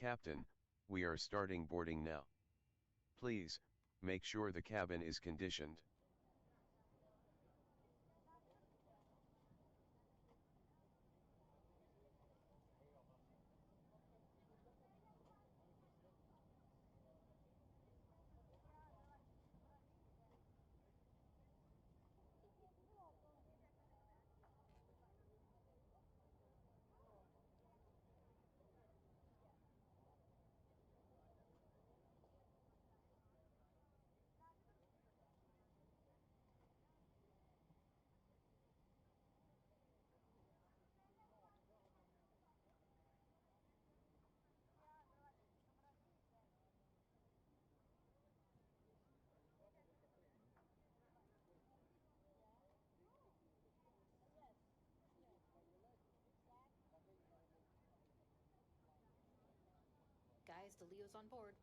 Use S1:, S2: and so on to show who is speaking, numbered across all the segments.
S1: Captain, we are starting boarding now. Please, make sure the cabin is conditioned.
S2: Guys, the Leo's on board.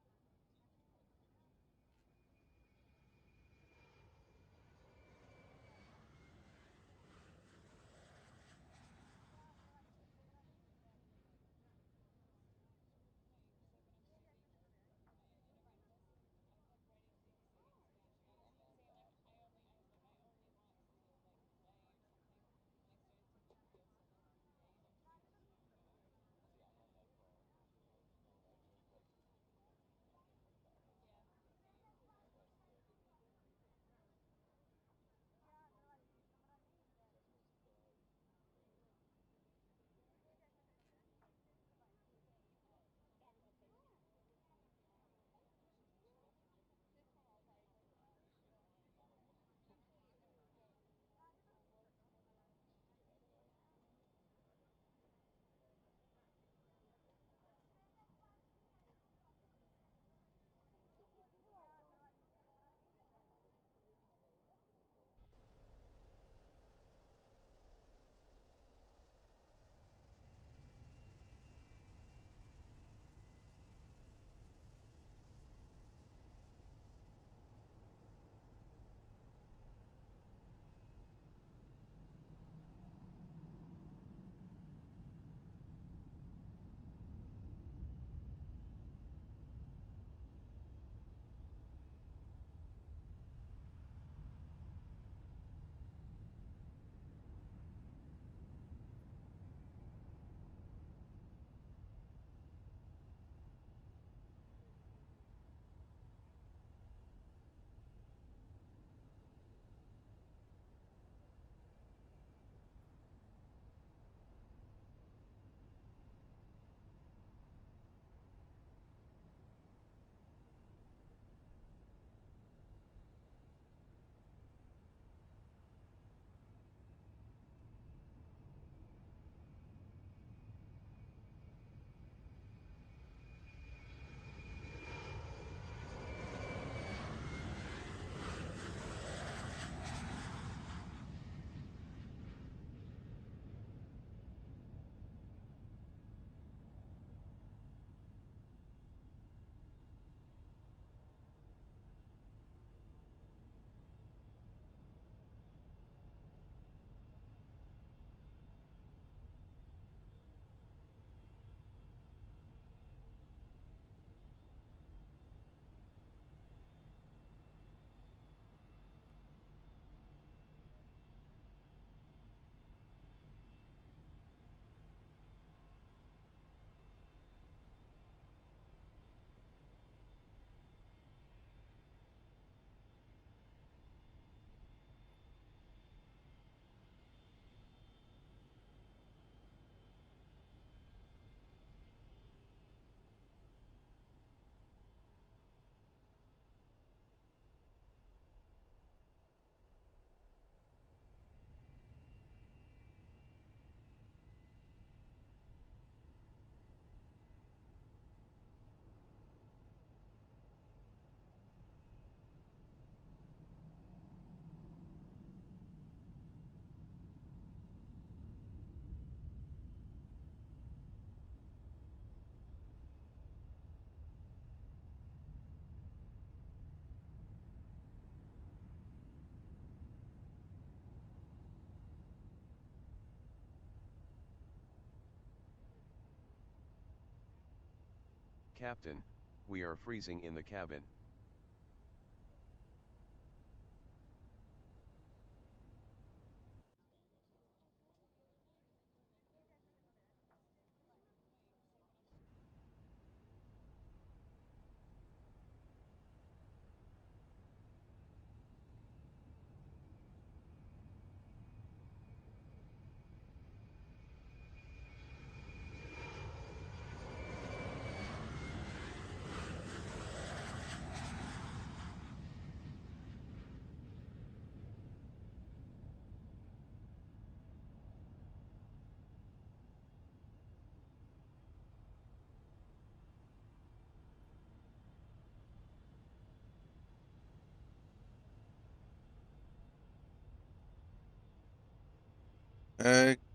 S1: Captain, we are freezing in the cabin.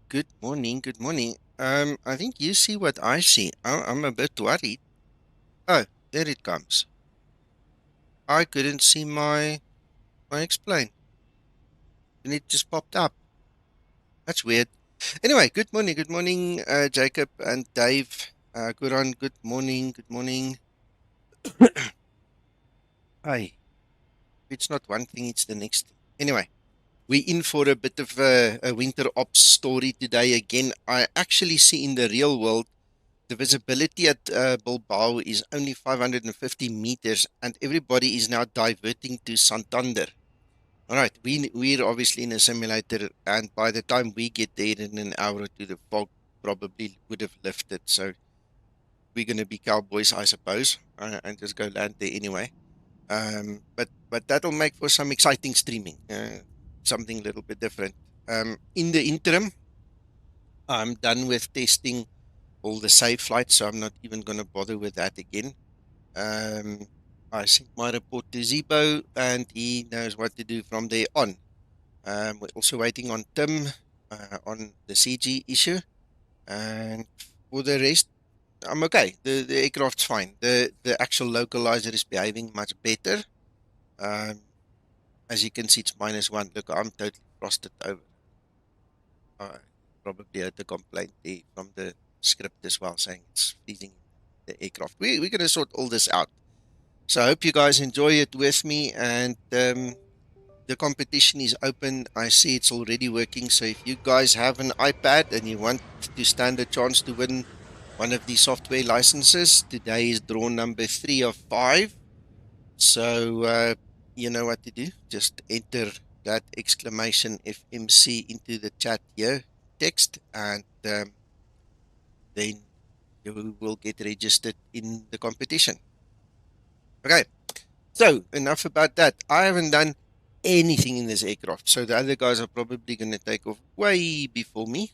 S3: Good morning, good morning. I think you see what I see. I'm a bit worried. Oh, there it comes. I couldn't see my explain. And it just popped up. That's weird. Anyway, good morning, Jacob and Dave. Good morning, good morning. Hey, it's not one thing, it's the next thing. Anyway, we in for a bit of a winter ops story today again. I actually see in the real world the visibility at Bilbao is only 550 meters, and everybody is now diverting to Santander. All right, we're obviously in a simulator, and by the time we get there in an hour or two, the fog probably would have lifted. So we're going to be cowboys, I suppose, and just go land there anyway. But that'll make for some exciting streaming, something a little bit different. In the interim, I'm done with testing all the save flights, so I'm not even going to bother with that again. I sent my report to Zibo, and he knows what to do from there on. We're also waiting on Tim on the CG issue, and for the rest, I'm okay. The aircraft's fine. The actual localizer is behaving much better. As you can see, it's -1. Look, I'm totally frosted over. I probably heard the complaint there from the script as well, saying it's freezing the aircraft. We're going to sort all this out. So I hope you guys enjoy it with me, and the competition is open. I see it's already working. So if you guys have an iPad and you want to stand a chance to win one of these software licenses, today is draw number 3 of 5. So you know what to do. Just enter that exclamation FMC into the chat here, text, and then you will get registered in the competition. Okay, so enough about that. I haven't done anything in this aircraft, so the other guys are probably going to take off way before me,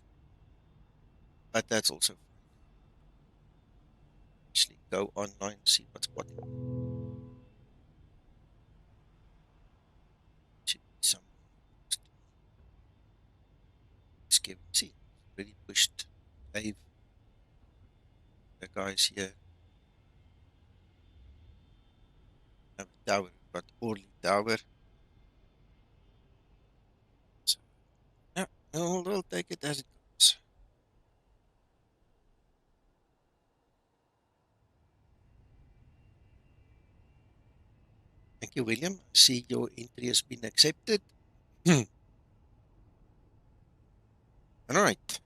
S3: but that's also fine. Actually, go online, see what's what. Should be some scary. See, already pushed Dave, the guys here. Have a tower, but Orly Tower. So, yeah, we'll take it as it goes. Thank you, William. I see your entry has been accepted. All right.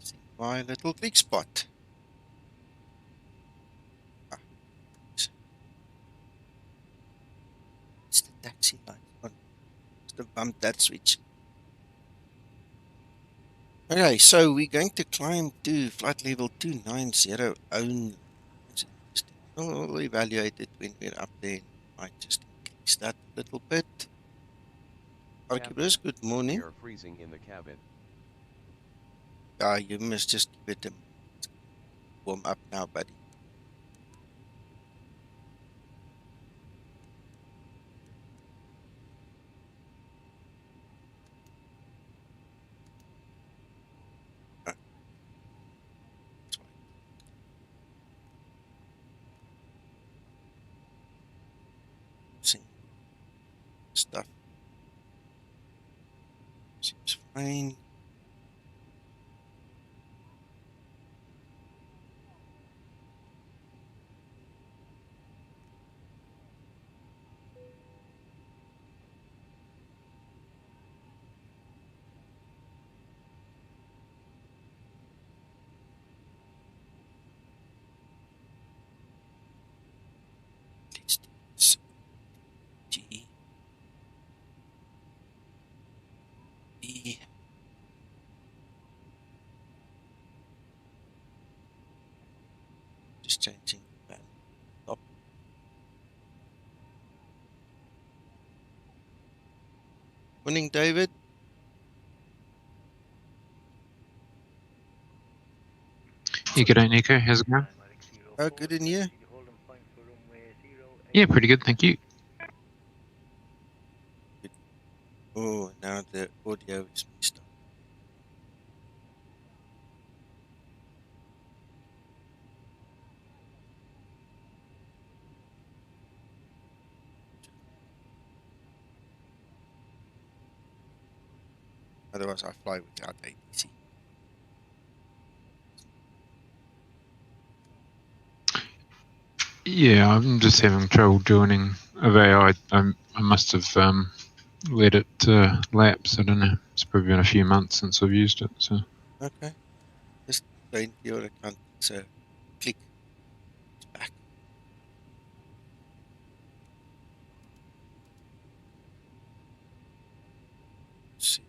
S3: See my little big spot. Ah, it's the taxi light on. Must have bumped that switch. Okay, so we're going to climb to flight level 290 only. We'll evaluate it when we're up there. Might just increase that a little bit. Archibus, good
S1: We
S3: morning.
S1: are freezing in the cabin.
S3: You must just give it a warm up now, buddy. That's fine. Sing stuff seems fine. Let's do this. G E. Just changing the band top. Morning, David.
S4: Yeah, g'day Nico, how's it going?
S3: Oh, good in here.
S4: Yeah, pretty good, thank you.
S3: Oh, now the audio is messed up. Otherwise, I fly without ADC.
S4: Yeah, I'm just having trouble joining AVI. I must have let it lapse. I don't know. It's probably been a few months since I've used it. So
S3: Okay, just go into your account. So click back. See.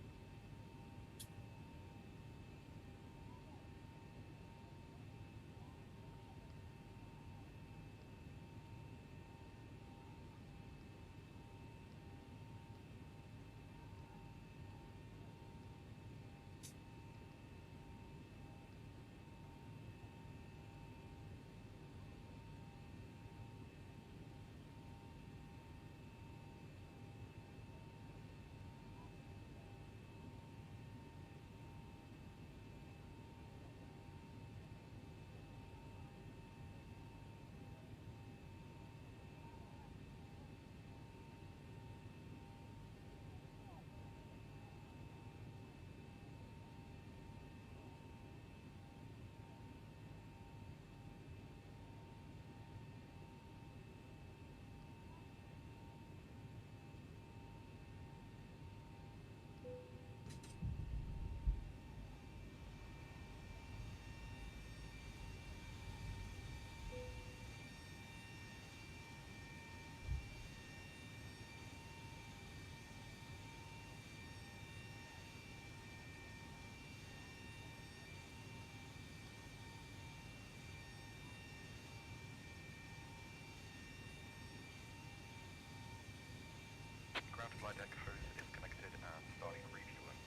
S5: Ground supply Deck FMS is connected and starting refueling.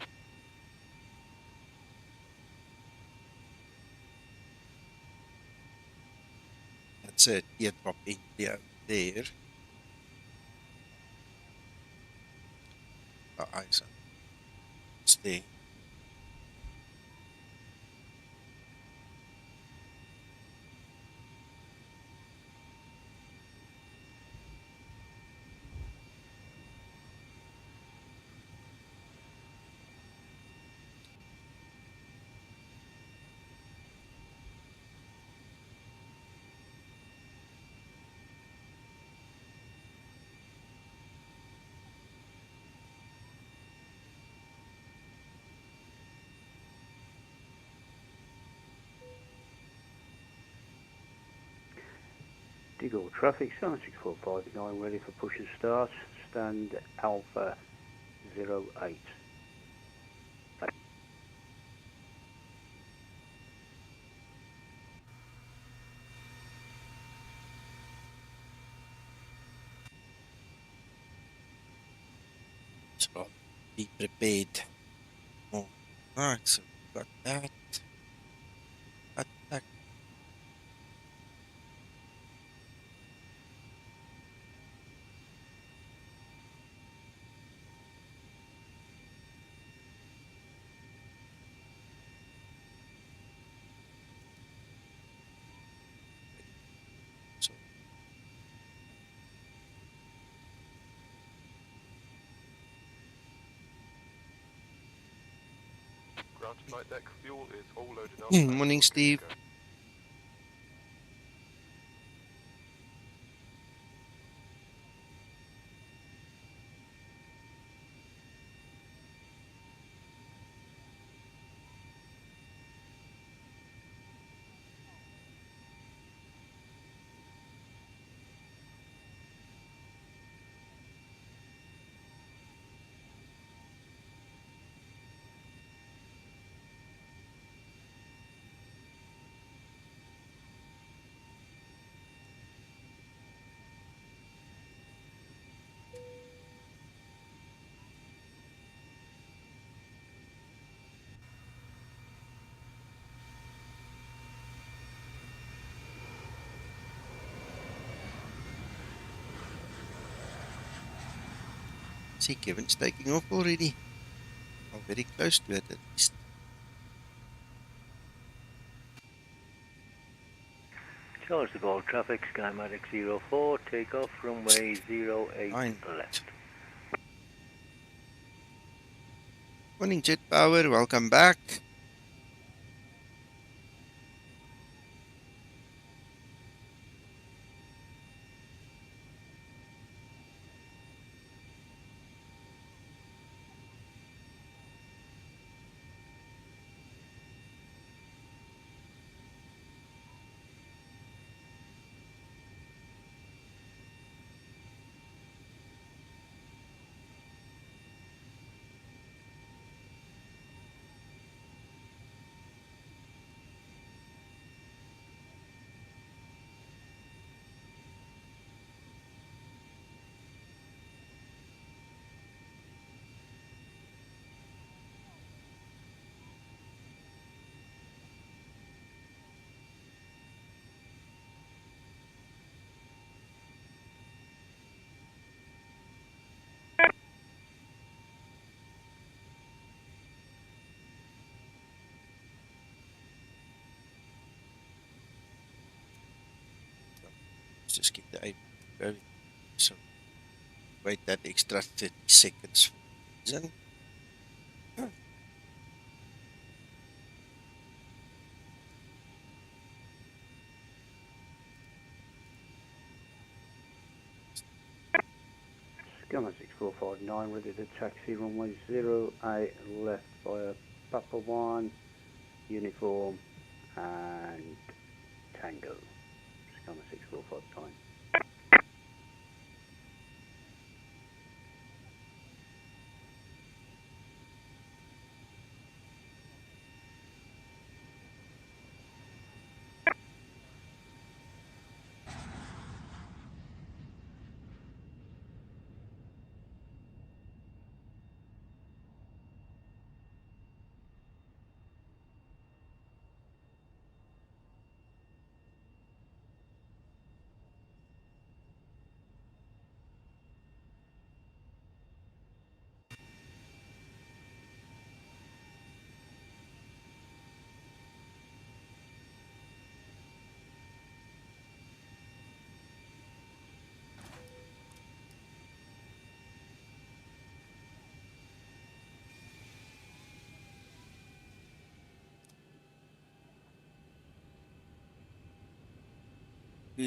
S3: That's a teardrop India there. Eyes on. It's there.
S6: Diggle traffic 76459 ready for push and start. Stand Alpha 08.
S3: It's right. Be prepared. All right, so we've got that. Attack. So
S5: Ground to flight deck, fuel is all loaded up.
S3: Morning,
S5: and we're good to
S3: Steve.
S5: go.
S3: See, Kevin's taking off already. I'm very close to it at least.
S6: Charge the gold traffic, schematic 04, take off runway 08
S3: Fine.
S6: left.
S3: Morning, Jet Power. Welcome back. Let's just keep the 8 going. So wait that extra 30 seconds for reason.
S6: Scammer 6459, ready to taxi runway 08 left via Papa 1, uniform and Tango. Scammer 6459.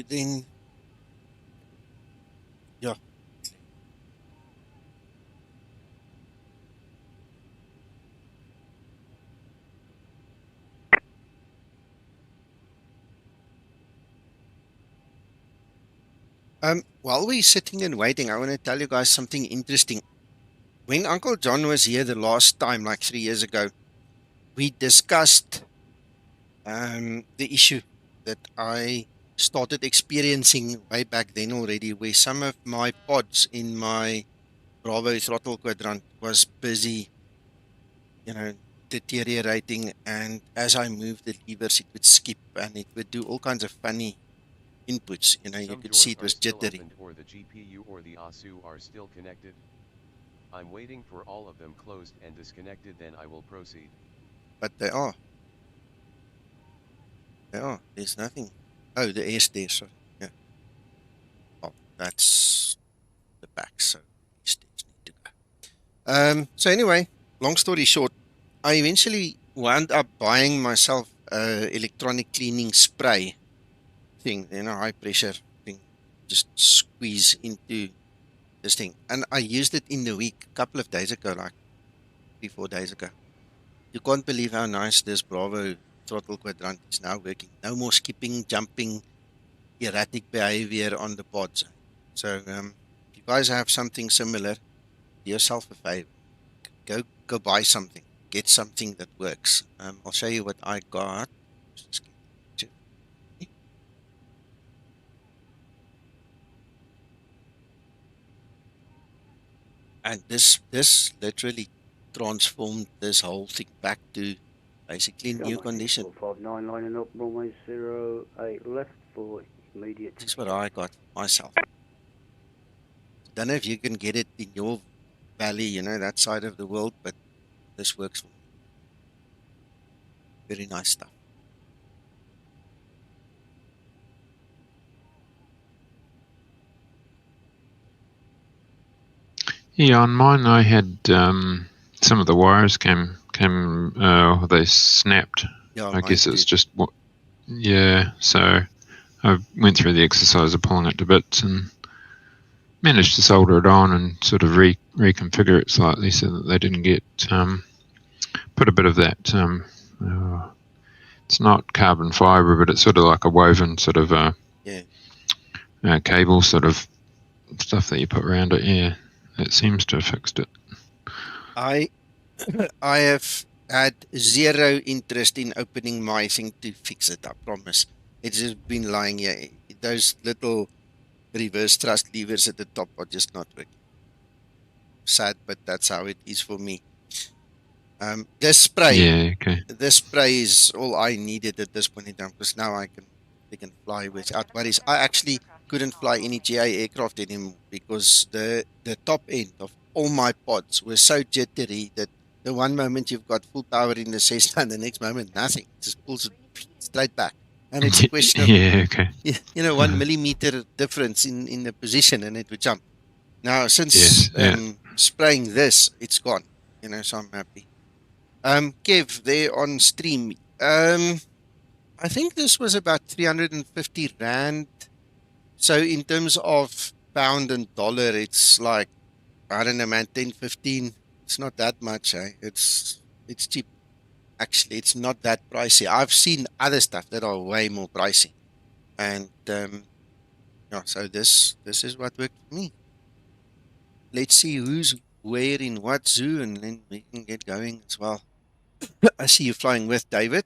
S3: Then, yeah. While we're sitting and waiting, I want to tell you guys something interesting. When Uncle John was here the last time, like 3 years ago, we discussed the issue that I started experiencing way back then already, where some of my pods in my Bravo throttle quadrant was busy, you know, deteriorating, and as I moved the levers, it would skip and it would do all kinds of funny inputs. You know, you
S1: Some
S3: could see
S1: doors
S3: it
S1: are
S3: was
S1: still
S3: jittery,
S1: opened or the GPU or the ASU are still connected. I'm waiting for all of them closed and disconnected, then I will proceed.
S3: but they are. There's nothing. Oh, the air stairs, sorry. Yeah. Oh, that's the back, so air stairs need to go. So anyway, long story short, I eventually wound up buying myself a electronic cleaning spray thing, you know, high pressure thing, just squeeze into this thing. And I used it in the week, a couple of days ago, like 3-4 days ago. You can't believe how nice this Bravo throttle quadrant is now working. No more skipping, jumping, erratic behavior on the pods. So if you guys have something similar, do yourself a favor. Go buy something. Get something that works. I'll show you what I got. And this literally transformed this whole thing back to basically new condition.
S6: 459 lining up, runway 08 left for immediate.
S3: This is what I got myself. Don't know if you can get it in your valley, you know, that side of the world, but this works for me. Very nice stuff.
S4: Yeah, on mine I had some of the wires came they snapped.
S3: Yeah,
S4: I
S3: mine
S4: guess it's
S3: too.
S4: just what. Yeah, so I went through the exercise of pulling it to bits and managed to solder it on and sort of reconfigure it slightly so that they didn't get put a bit of that. It's not carbon fiber, but it's sort of like a woven sort of cable sort of stuff that you put around it. Yeah, it seems to have fixed it.
S3: I have had zero interest in opening my thing to fix it, I promise. It's just been lying here. Those little reverse thrust levers at the top are just not working. Sad, but that's how it is for me. This spray is all I needed at this point in time, because now I can fly without worries. I actually couldn't fly any GA aircraft anymore because the top end of all my pods were so jittery that the one moment you've got full power in the Cessna, and the next moment nothing. It just pulls it straight back. And it's a question of 1 millimeter difference in the position, and it would jump. Now since spraying this, it's gone. You know, so I'm happy. Kev, there on stream. I think this was about 350 Rand. So in terms of pound and dollar, it's like, I don't know, man, 10, 15. It's not that much, eh? It's cheap. Actually, it's not that pricey. I've seen other stuff that are way more pricey. And yeah, so this is what worked for me. Let's see who's where in what zoo, and then we can get going as well. I see you flying with David.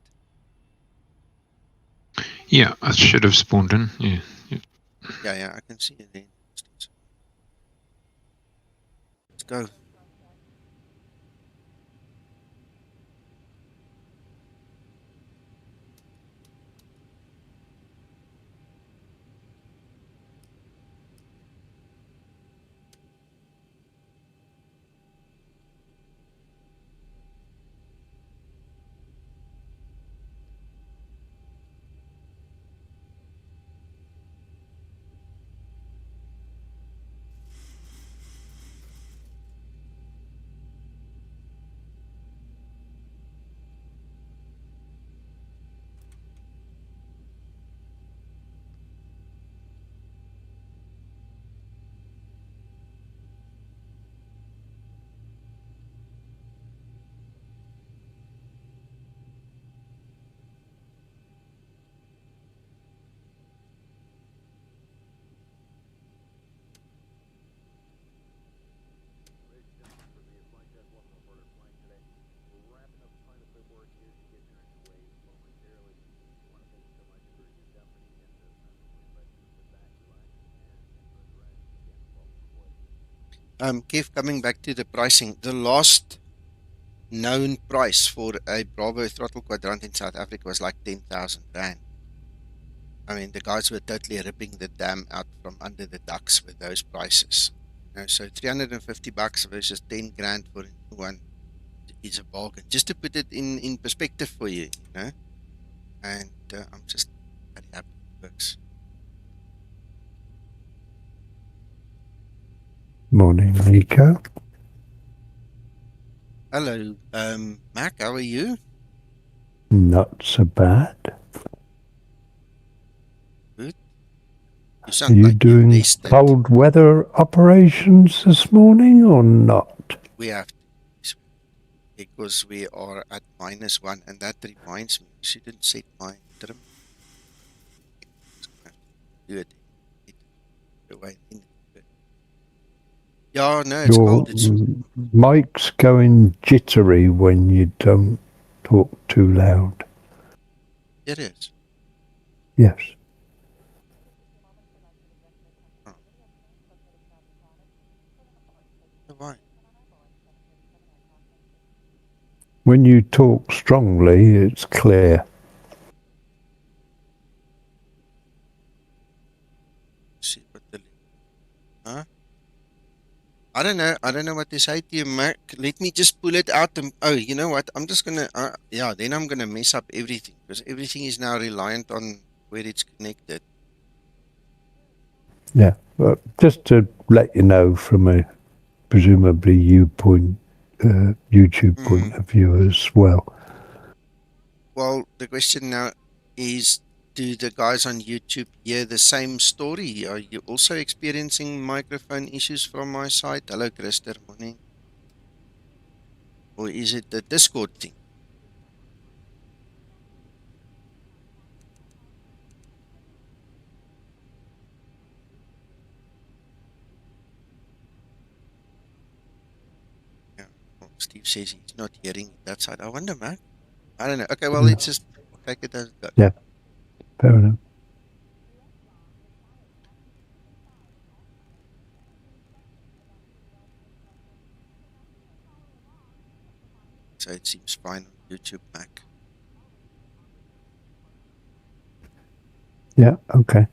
S4: Yeah, I should have spawned in. Yeah.
S3: Yeah, I can see it there. Let's go. Kev, coming back to the pricing, the last known price for a Bravo throttle quadrant in South Africa was like 10,000 rand. I mean, the guys were totally ripping the dam out from under the ducks with those prices. You know, so 350 bucks versus 10 grand for a new one is a bargain. Just to put it in perspective for you, you know. And I'm just very happy it works.
S7: Morning, Nico.
S3: Hello, Mac, how are you?
S7: Not so bad.
S3: Good. You
S7: Are
S3: sound
S7: you
S3: like you
S7: doing
S3: rested.
S7: cold weather operations this morning or not?
S3: We have to, because we are at -1, and that reminds me, I shouldn't set my trim. Do it. Yeah, no, it's
S7: Your
S3: cold. It's
S7: mic's going jittery when you don't talk too loud.
S3: it is.
S7: Yes.
S3: Why?
S7: When you talk strongly, it's clear.
S3: See what the huh? I don't know. I don't know what to say to you, Mac. Let me just pull it out. And, oh, you know what? I'm just gonna. Yeah, then I'm gonna mess up everything because everything is now reliant on where it's connected.
S7: Yeah. But just to let you know from a presumably YouTube point of view as well.
S3: Well, the question now is, do the guys on YouTube hear the same story? Are you also experiencing microphone issues from my side? Hello, Krister, morning. Or is it the Discord thing? Yeah. Well, Steve says he's not hearing it that side. I wonder, Mac. I don't know. Okay, well, let's just take it as it goes.
S7: Yeah. Fair enough.
S3: So it seems fine on YouTube, Mac.
S7: Yeah, okay.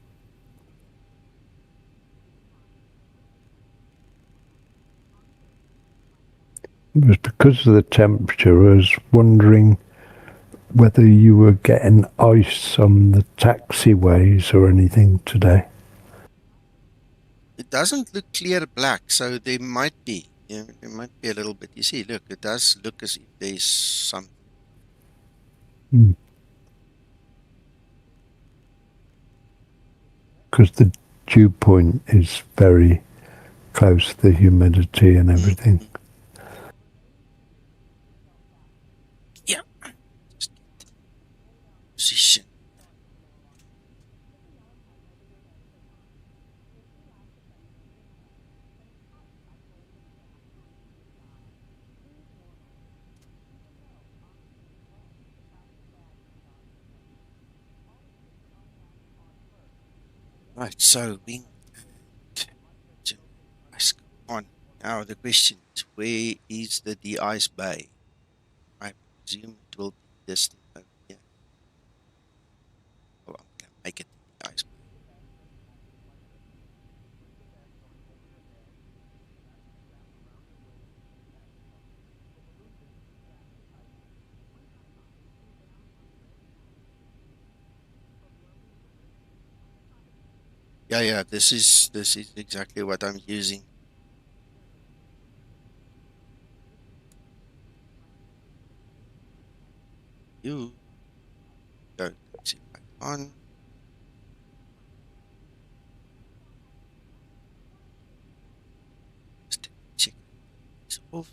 S7: It was because of the temperature. I was wondering whether you were getting ice on the taxiways or anything today.
S3: It doesn't look clear black, so there might be. Yeah, there might be a little bit. You see, look, it does look as if there's some.
S7: Because the dew point is very close to the humidity and everything.
S3: Yeah. Just get position. Right, so wing ice on. Now the question is, where is the de-ice bay? I presume it will be distant over here. Well, I'm gonna make it the de-ice bay. Yeah, this is exactly what I'm using. You go taxi back on. Just check it's off.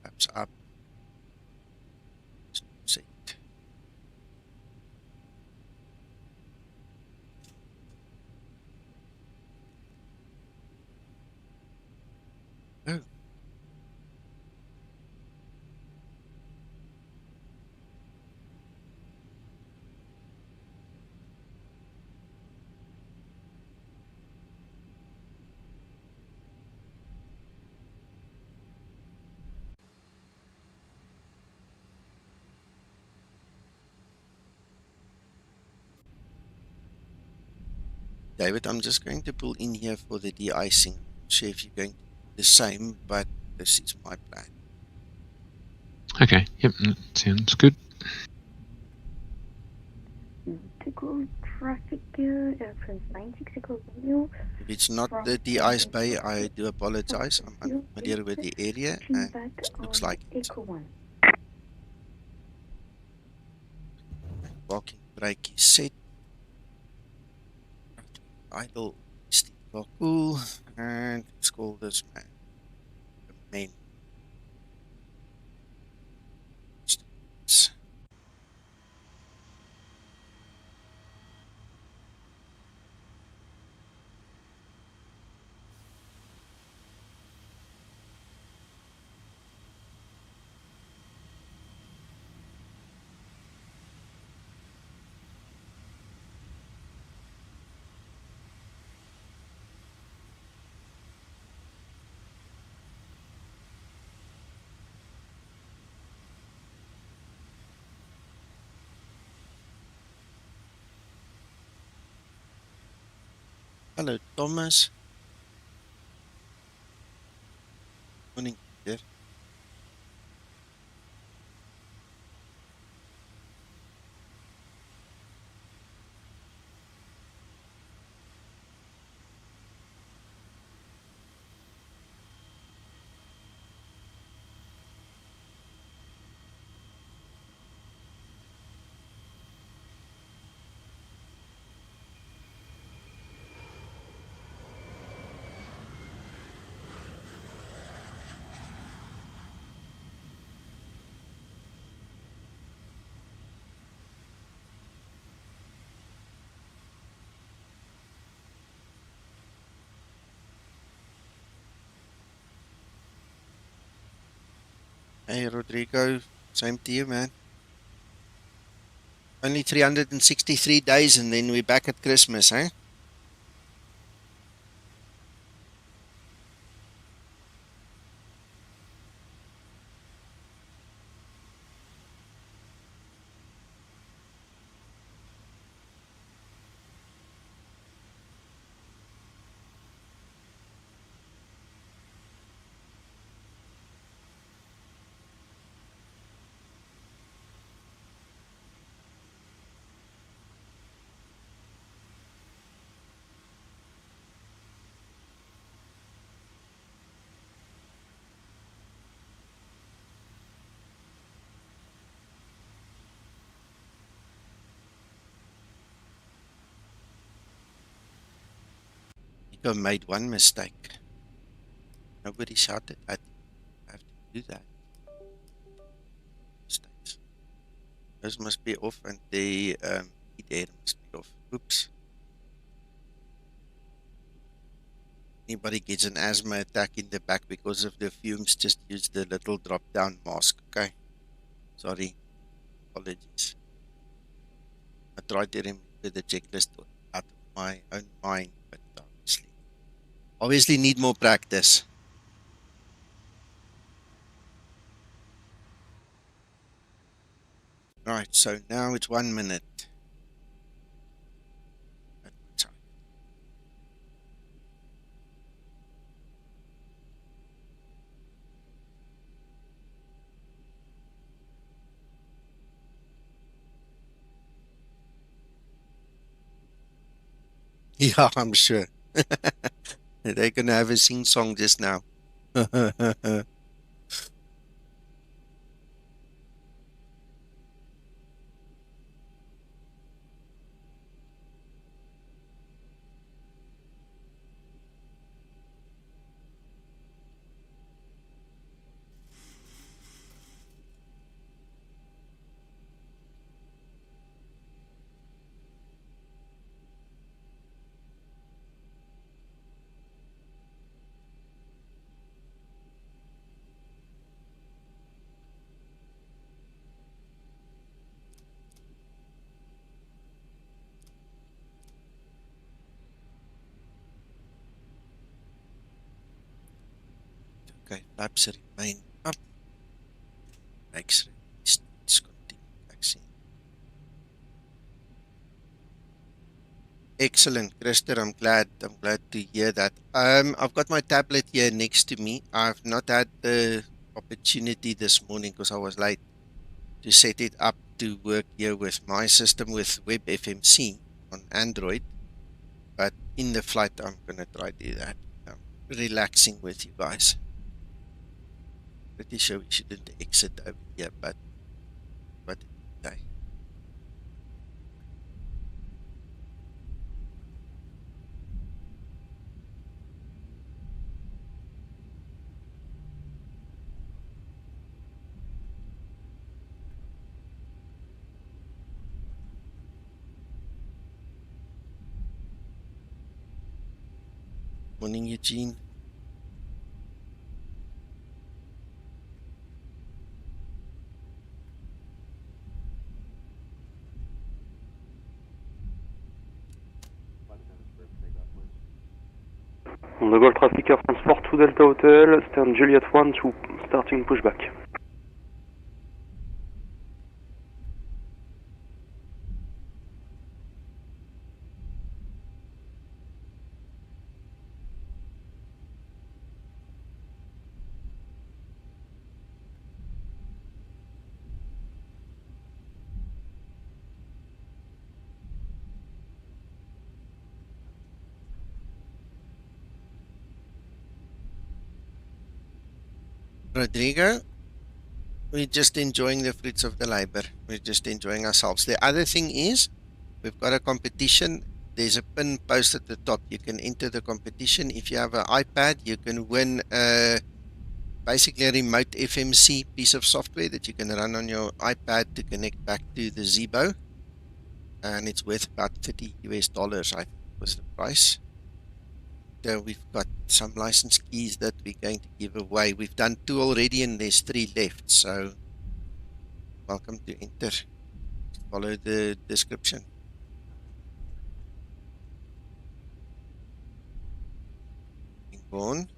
S3: Perhaps up. Set. Oh. David, I'm just going to pull in here for the de-icing. Not sure if you're going to do the same, but this is my plan.
S4: Okay, yep, that sounds good.
S8: Typical traffic airplanes 96 equals new.
S3: If it's not the de-ice bay, I do apologize. I'm unfamiliar with the area, and it looks like it.
S8: Echo 1.
S3: Parking brake is set. Idle, steep car cool, and let's call this man the main. Hello, Thomas. Morning, Peter. Hey, Rodrigo. Same to you, man. Only 363 days and then we're back at Christmas, eh? Nico made one mistake. Nobody shouted at him. I have to do that. Mistakes. Those must be off and the heat air must be off. Oops. Anybody gets an asthma attack in the back because of the fumes, just use the little drop down mask, okay? Sorry. Apologies. I tried to remember the checklist out of my own mind, but obviously need more practice. Right, so now it's 1 minute. Yeah, I'm sure. They're gonna have a sing song just now. Okay, flaps remain up. Brakes released. Let's continue vaccine. Excellent, Christer. I'm glad to hear that. I've got my tablet here next to me. I've not had the opportunity this morning because I was late to set it up to work here with my system with Web FMC on Android. But in the flight, I'm gonna try to do that. Relaxing with you guys. Pretty sure we shouldn't exit over here, but okay. Morning, Eugene.
S9: On the Gold Traffic Air Transport to Delta Hotel, stand Juliet 1 to starting pushback.
S3: Rodrigo, we're just enjoying the fruits of the labor. We're just enjoying ourselves. The other thing is, we've got a competition. There's a pin post at the top. You can enter the competition. If you have an iPad, you can win basically a remote FMC piece of software that you can run on your iPad to connect back to the Zibo. And it's worth about $30 US, I think was the price. We've got some license keys that we're going to give away. We've done 2 already and there's 3 left, so welcome to enter. Follow the description. Born.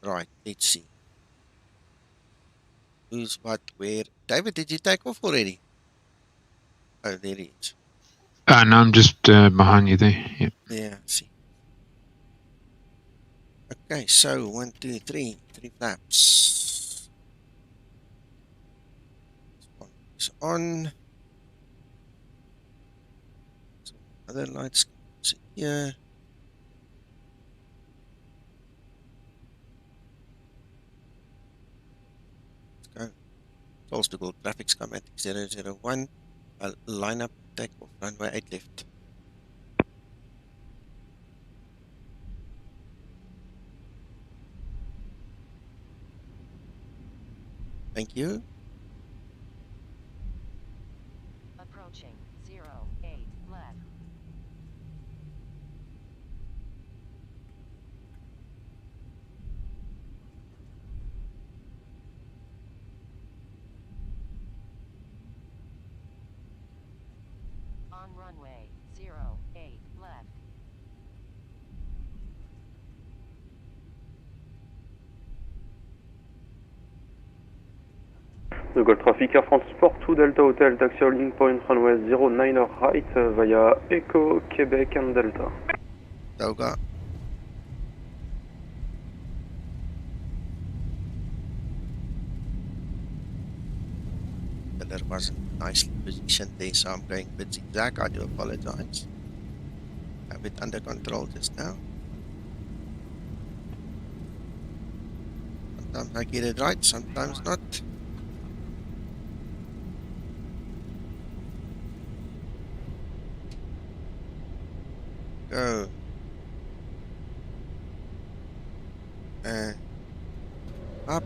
S3: Right, let's see. Who's what, where? David, did you take off already? Oh, there he is.
S4: No, I'm just behind you there. Yep.
S3: Yeah, see. Okay, so 1, 2, 3 flaps. This one is on. So other lights here. Let's go. Calls to Gold Traffic Schematic 001. I'll line up, take off, runway 8 left. Thank you.
S10: Approaching 08 left. On runway 08 left.
S9: The Gold Traffic Air Transport to Delta Hotel, taxi holding point runway 09 right via Echo, Quebec and Delta.
S3: Toga. There wasn't nicely positioned there, so I'm going a bit zigzag. I do apologize. Have it under control just now. Sometimes I get it right, sometimes not. Go. Up.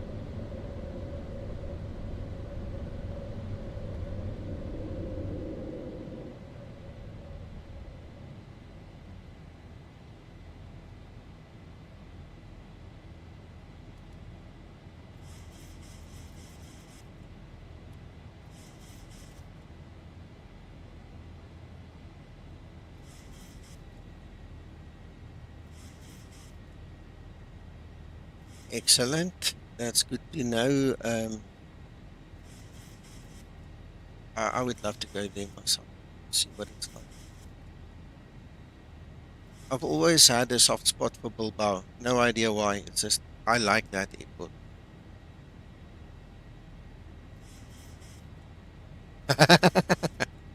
S3: Excellent. That's good to know. I would love to go there myself, see what it's like. I've always had a soft spot for Bilbao. No idea why. It's just, I like that airport.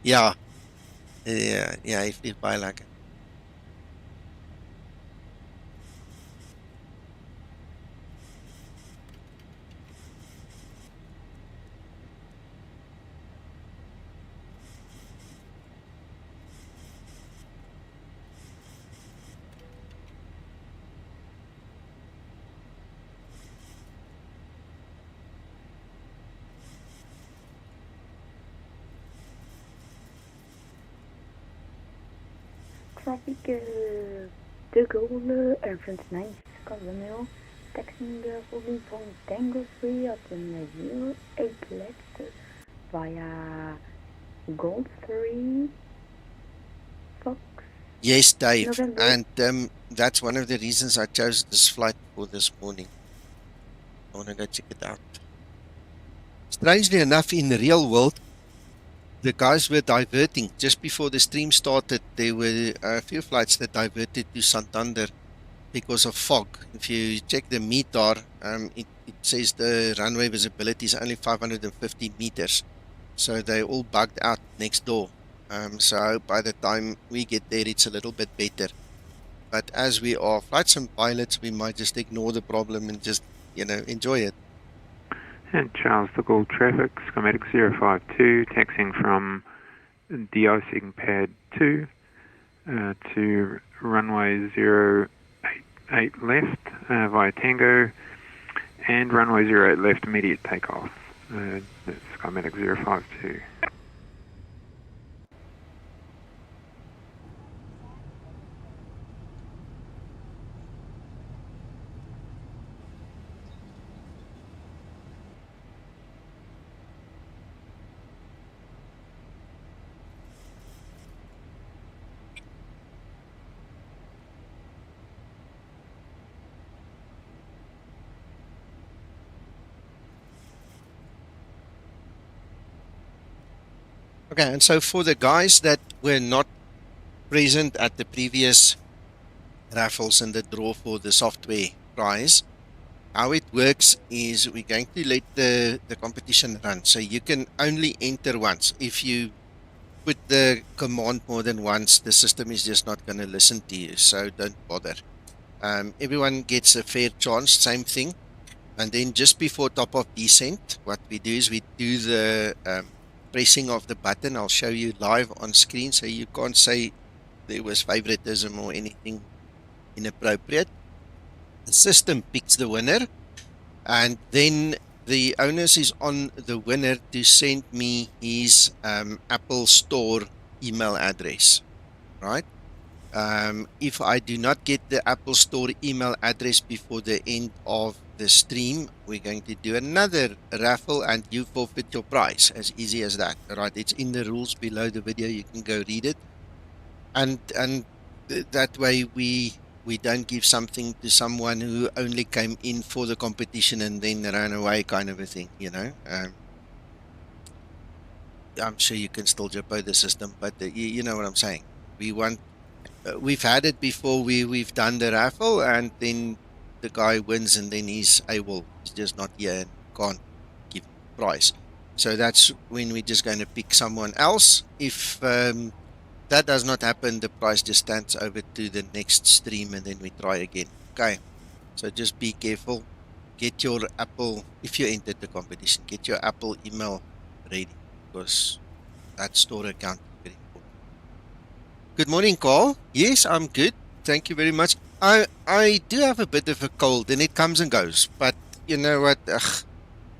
S3: Ja. Ja, hy vlieg baie lekker.
S8: Traffic De Gaulle, Air France 96 Romeo, taxiing holding point Tango 3 at the 08 left via Gold 3 Fox.
S3: Yes, Dave.
S8: November.
S3: And that's one of the reasons I chose this flight for this morning. I want to go check it out. Strangely enough, in the real world, the guys were diverting. Just before the stream started, there were a few flights that diverted to Santander because of fog. If you check the METAR, it says the runway visibility is only 550 meters. So they all bugged out next door. So I hope by the time we get there, it's a little bit better. But as we are flight sim pilots, we might just ignore the problem and just, enjoy it.
S4: And Charles de Gaulle traffic, schematic 052, taxiing from de-icing pad 2 to runway 088 left via Tango, and runway 08 left immediate takeoff. That's schematic 052.
S3: Okay, and so for the guys that were not present at the previous raffles and the draw for the software prize, how it works is we're going to let the competition run. So you can only enter once. If you put the command more than once, the system is just not going to listen to you, so don't bother. Everyone gets a fair chance, same thing. And then just before top of descent, what we do is we do the pressing of the button. I'll show you live on screen, so you can't say there was favoritism or anything inappropriate. The system picks the winner, and then the onus is on the winner to send me his Apple Store email address, right? If I do not get the Apple Store email address before the end of the stream, we're going to do another raffle and you forfeit your prize. As easy as that. Right? It's in the rules below the video. You can go read it. And that way we don't give something to someone who only came in for the competition and then ran away, kind of a thing, I'm sure you can still jump the system, but you know what I'm saying. We've had it before. We've done the raffle and then the guy wins and then he's just not here and can't give prize. So that's when we're just going to pick someone else. If that does not happen, the prize just stands over to the next stream and then we try again. Okay, so just be careful. Get your Apple, if you entered the competition, get your Apple email ready, because that store account is very important. Good morning, Carl. Yes, I'm good. Thank you very much. I do have a bit of a cold and it comes and goes, but you know what?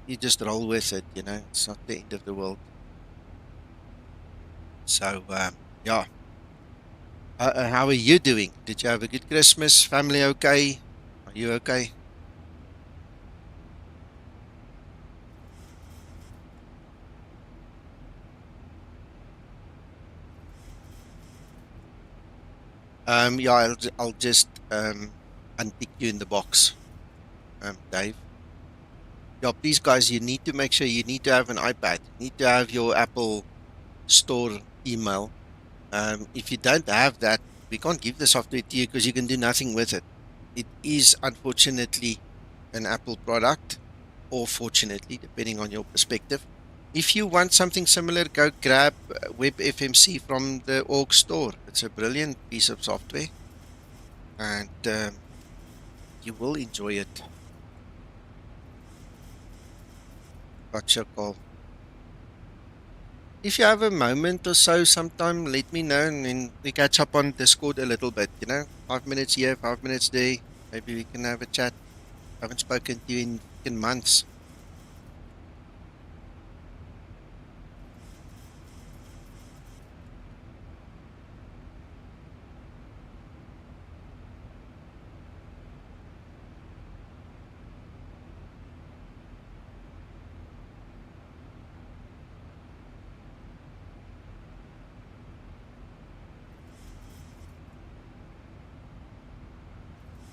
S3: You just roll with it, It's not the end of the world. So, yeah. How are you doing? Did you have a good Christmas? Family okay? Are you okay? Yeah, I'll just untick you in the box, Dave. Yeah, please, guys, you need to make sure you need to have an iPad. You need to have your Apple Store email. If you don't have that, we can't give the software to you because you can do nothing with it. It is unfortunately an Apple product, or fortunately, depending on your perspective. If you want something similar, go grab Web FMC from the org store. It's a brilliant piece of software, and you will enjoy it. Gotcha, call. If you have a moment or so sometime, let me know, and then we catch up on Discord a little bit, 5 minutes here, 5 minutes there. Maybe we can have a chat. I haven't spoken to you in months.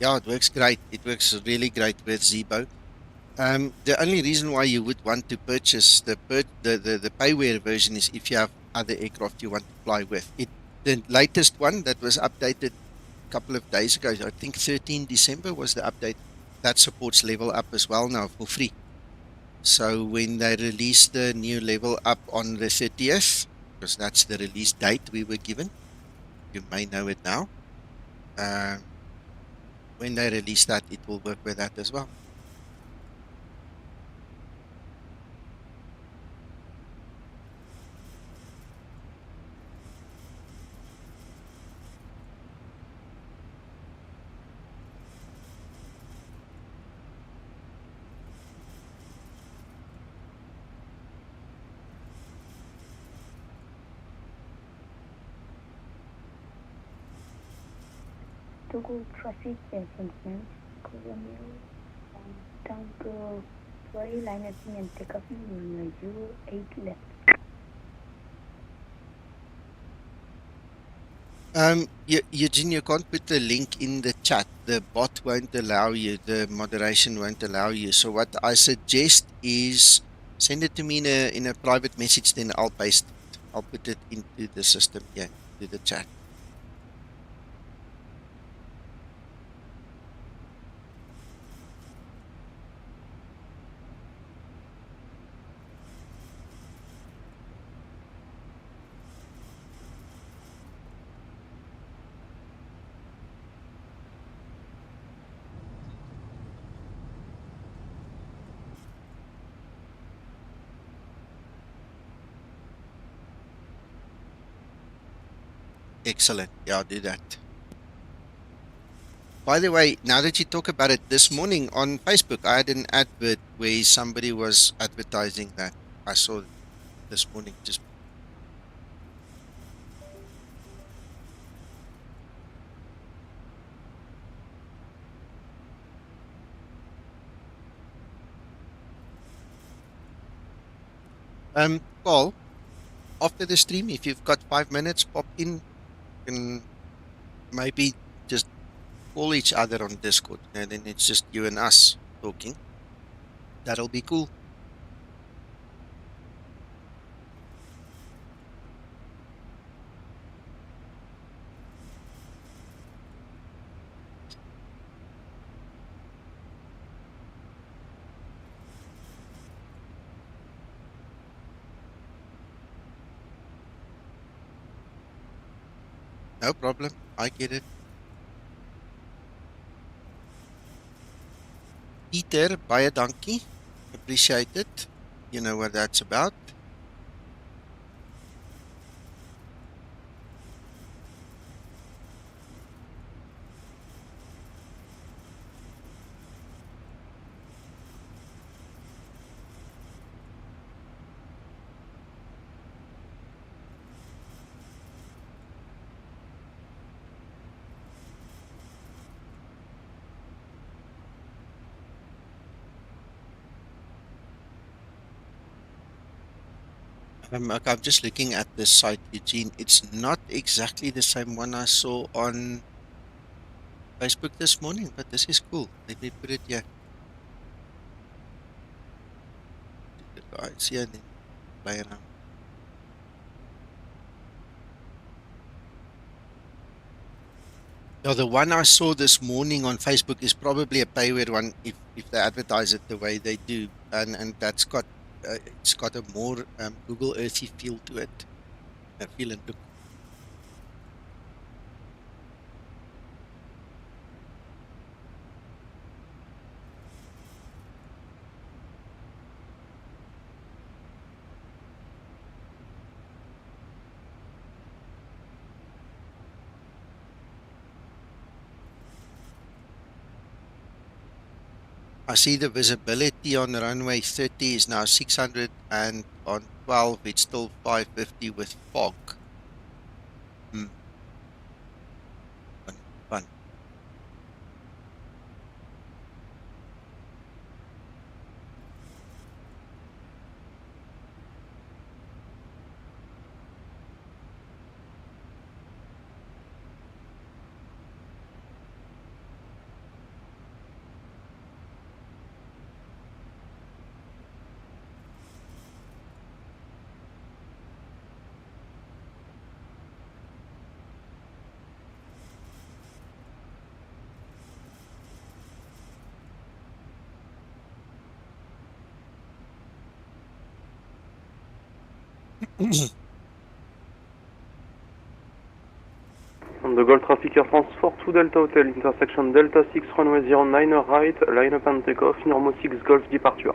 S3: Yeah, it works great. It works really great with Zibo. The only reason why you would want to purchase the payware version is if you have other aircraft you want to fly with. The latest one that was updated a couple of days ago, I think 13 December was the update, that supports level up as well now for free. So when they release the new level up on the 30th, because that's the release date we were given, you may know it now. When they release that, it will work with that as well.
S8: Togo traffic enforcement, Colonial, Tango, Florida line and takeoff in 08 left.
S3: Eugene, you can't put the link in the chat. The bot won't allow you. The moderation won't allow you. So what I suggest is send it to me in a private message. Then I'll paste it. I'll put it into the system here, to the chat. Excellent. Yeah, I'll do that. By the way, now that you talk about it, this morning on Facebook, I had an advert where somebody was advertising that. I saw it this morning. Just Paul, after the stream, if you've got 5 minutes, pop in. Can maybe just call each other on Discord, and then it's just you and us talking. That'll be cool. No problem. I get it. Peter, baie dankie. Appreciate it. You know what that's about. I'm just looking at the site, Eugene. It's not exactly the same one I saw on Facebook this morning, but this is cool. Let me put it here. The guides here and then play around. Yeah, the one I saw this morning on Facebook is probably a payware one if they advertise it the way they do, and that's got it's got a more Google Earthy feel to it, feel and look. I see the visibility on runway 30 is now 600, and on 12 it's still 550 with fog. Fun.
S9: On the Gold Traffic Air France 42 Delta Hotel, intersection Delta 6, runway 09 right, line up and take off, normal 6 Golf departure.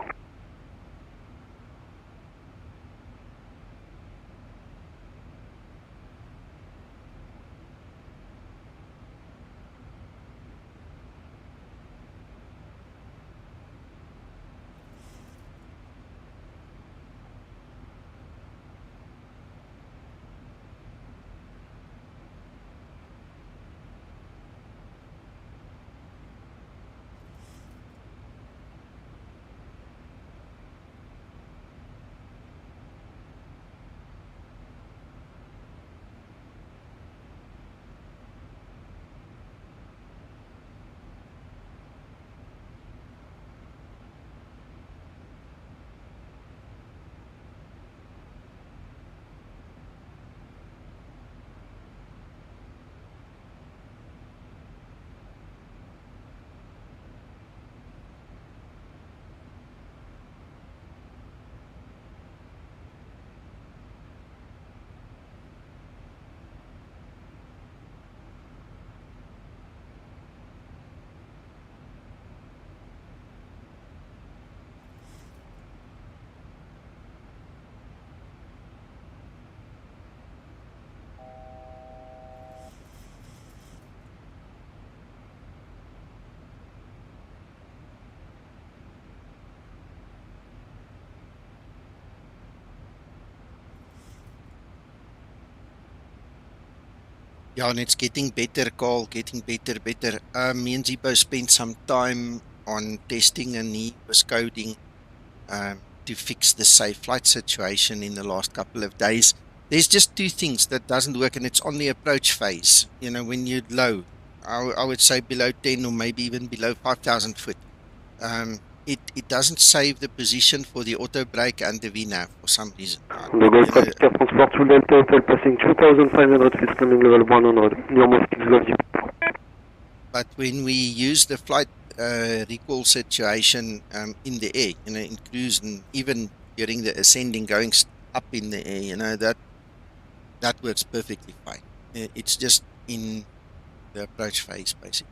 S3: Yeah, and it's getting better, Carl, getting better. Me and Zibo spent some time on testing, and he was coding to fix the safe flight situation in the last couple of days. There's just two things that doesn't work, and it's on the approach phase. You know, when you're low, I would say below 10 or maybe even below 5,000 foot. It doesn't save the position for the auto brake and the VNAV for some reason.
S9: The Gold Traffic Air France 42 Delta Hotel, passing 2,500 feet, climbing level 100, normal 6 Golf departure.
S3: But when we use the flight recall situation in the air, you know, in cruise and even during the ascending, going up in the air, you know, that works perfectly fine. It's just in the approach phase, basically.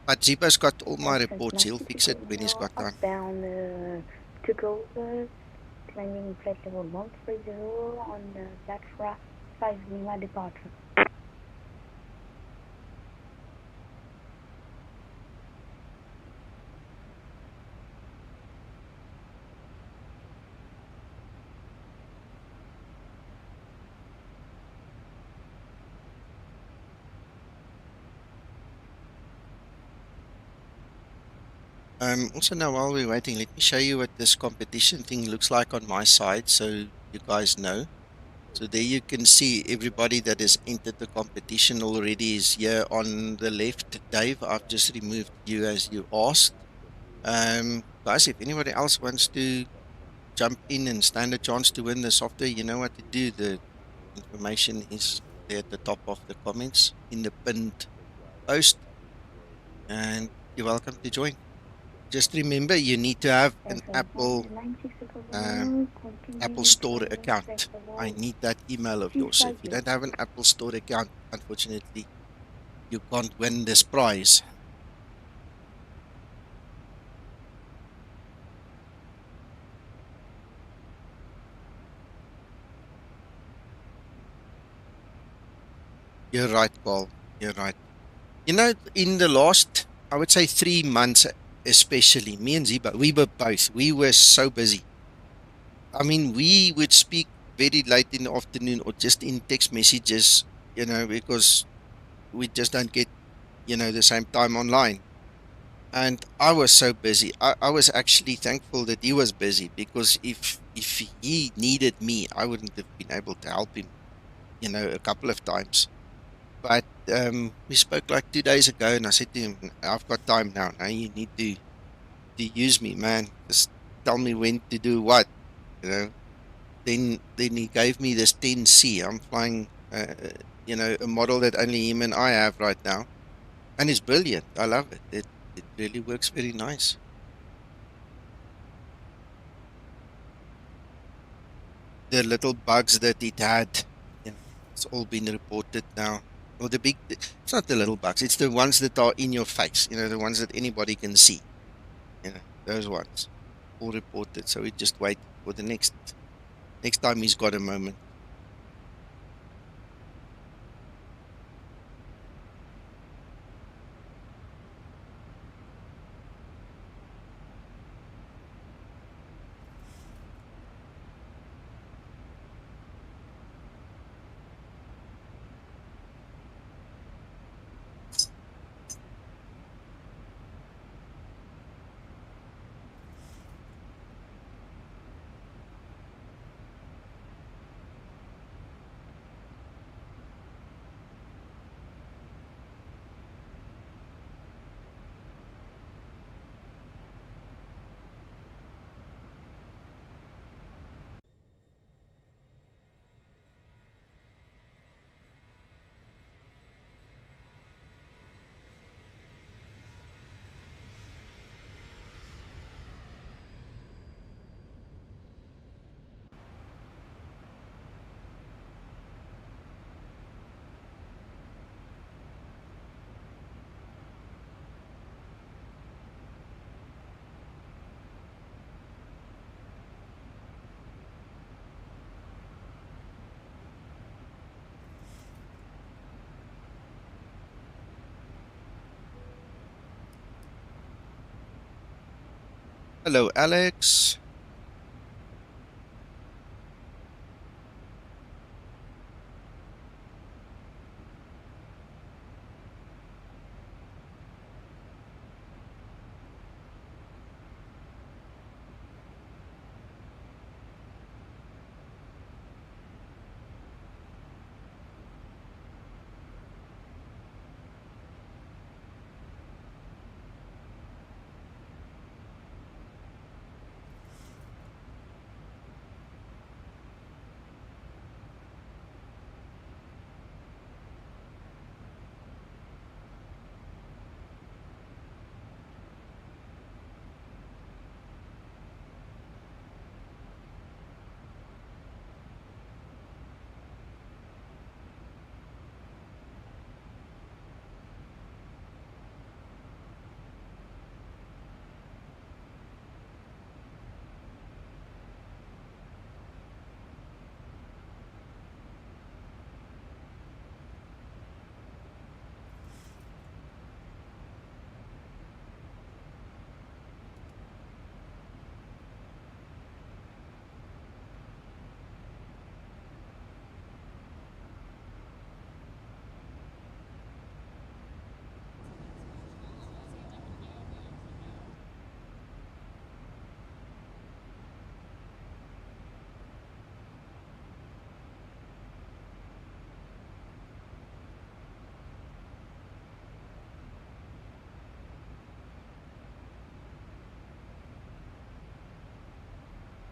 S3: But Zibo's got all my reports. He'll fix it when he's got time.
S8: Down Twkster, climbing flight level 130 on the Latra 5 Lima departure.
S3: Also now while we're waiting, let me show you what this competition thing looks like on my side so you guys know. So there you can see everybody that has entered the competition already is here on the left. Dave, I've just removed you as you asked. Guys, if anybody else wants to jump in and stand a chance to win the software, you know what to do. The information is there at the top of the comments in the pinned post, and you're welcome to join. Just remember, you need to have an Apple Store account. I need that email of yours. So if you don't have an Apple Store account, unfortunately, you can't win this prize. You're right, Paul. You're right. You know, in the last, I would say 3 months, especially, me and Ziba, we were so busy. I mean, we would speak very late in the afternoon or just in text messages, you know, because we just don't get, you know, the same time online. And I was so busy. I was actually thankful that he was busy, because if he needed me, I wouldn't have been able to help him, you know, a couple of times. But we spoke like 2 days ago, and I said to him, I've got time now. Now you need to use me, man. Just tell me when to do what, you know. Then he gave me this 10C. I'm flying, you know, a model that only him and I have right now. And it's brilliant. I love it. It really works very nice. The little bugs that it had, you know, it's all been reported now. Or the big, it's not the little bugs, it's the ones that are in your face, you know, the ones that anybody can see. You know, those ones. All reported. So we just wait for the next time he's got a moment. Hello, Alex.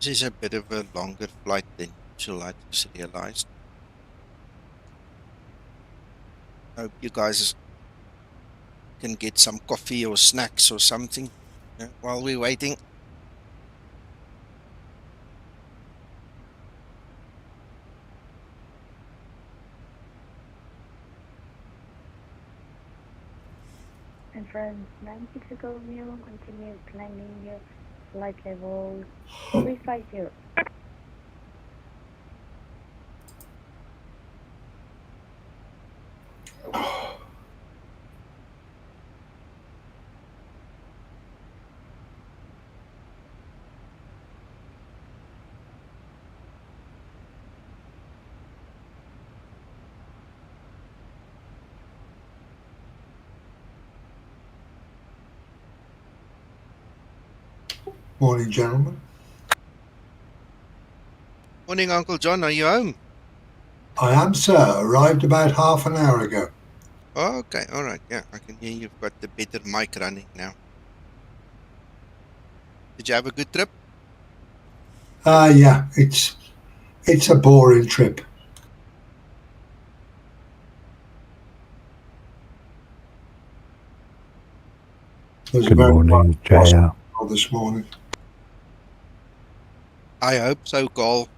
S3: This is a bit of a longer flight than usual, I just realized. Hope you guys can get some coffee or snacks or something while we're waiting.
S8: And friends, 96 Echo Romeo, continue climbing your flight level 350.
S11: Morning, gentlemen.
S3: Morning, Uncle John. Are you home?
S11: I am, sir. Arrived about half an hour ago.
S3: Oh, okay, all right. Yeah, I can hear you've got the better mic running now. Did you have a good trip?
S11: Yeah, it's a boring trip. There's
S7: Good morning, JR.
S11: This morning.
S3: I hope so, Carl.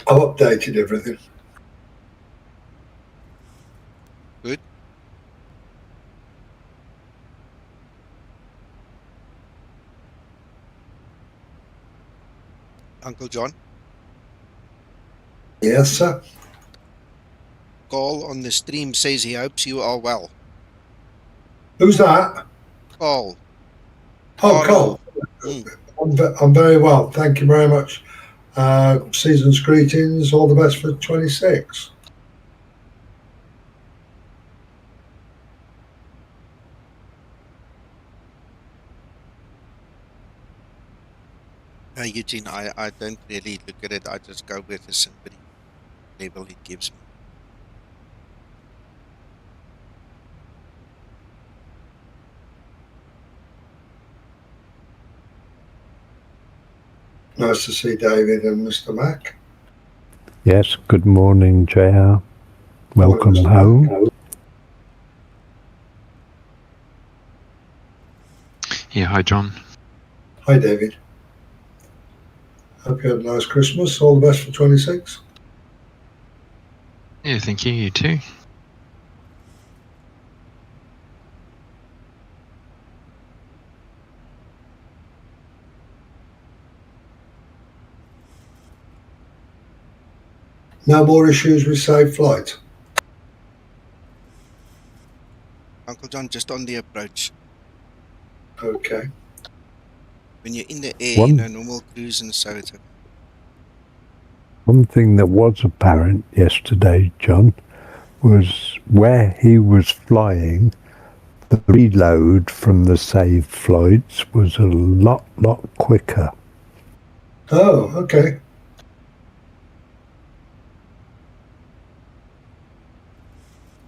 S11: I've updated everything.
S3: Good. Uncle John?
S11: Yes, sir.
S3: Carl on the stream says he hopes you are well.
S11: Who's that?
S3: Carl.
S11: Oh, Cole. I'm very well. Thank you very much. Season's greetings. All the best for 26.
S3: Eugene, I don't really look at it. I just go with the sympathy label it gives me.
S11: Nice to see David and Mr. Mac.
S7: Yes, good morning, JR. Welcome home.
S4: Yeah, hi, John.
S11: Hi, David. Hope you had a nice Christmas. All the best for 26.
S4: Yeah, thank you. You too.
S11: No more issues with safe flight.
S3: Uncle John, just on the approach.
S11: Okay.
S3: When you're in the air, normal cruise and so it's okay.
S7: One thing that was apparent yesterday, John, was where he was flying, the reload from the saved flights was a lot quicker.
S11: Oh, okay.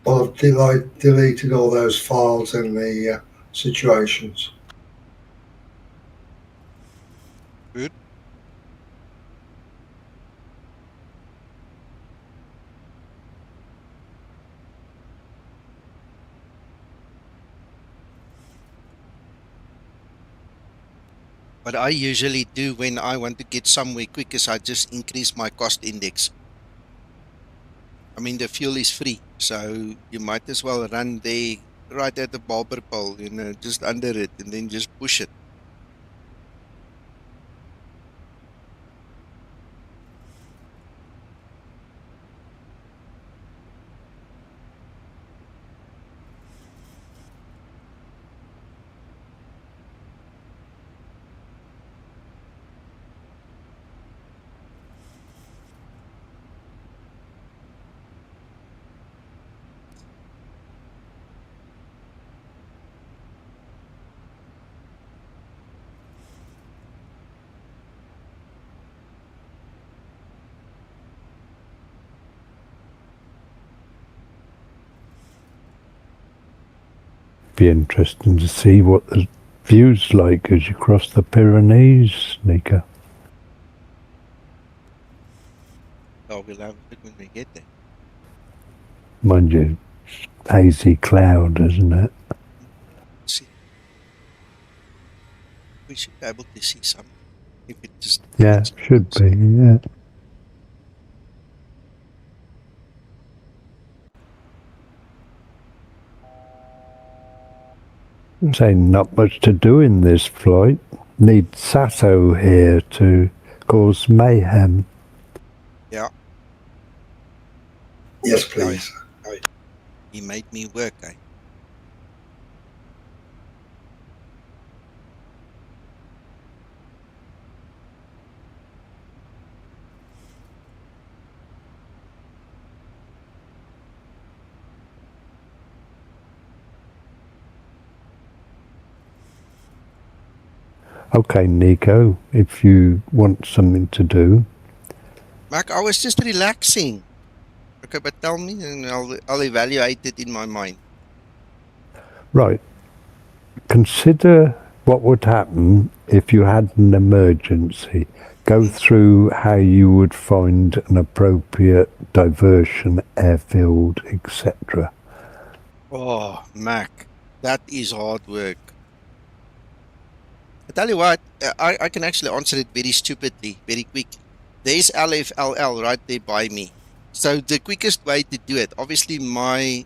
S11: Well, I've deleted all those files in the situations.
S3: Good. What I usually do when I want to get somewhere quick is I just increase my cost index. I mean, the fuel is free, so you might as well run there right at the barber pole, just under it, and then just push it.
S7: Be interesting to see what the view's like as you cross the Pyrenees, Nika.
S3: Oh, we'll have it when we get there.
S7: Mind you, it's hazy cloud, isn't it?
S3: See. We should be able to see something. If it just
S7: Yeah, should be, yeah. I'm saying not much to do in this flight. Need Sato here to cause mayhem.
S3: Yeah.
S11: Yes, please.
S3: He made me work, eh?
S7: Okay, Nico, if you want something to do.
S3: Mark, I was just relaxing. Okay, but tell me and I'll evaluate it in my mind.
S7: Right. Consider what would happen if you had an emergency. Go through how you would find an appropriate diversion, airfield, etc.
S3: Oh, Mac, that is hard work. I tell you what, I can actually answer it very stupidly, very quickly. There's LFLL right there by me. So the quickest way to do it, obviously my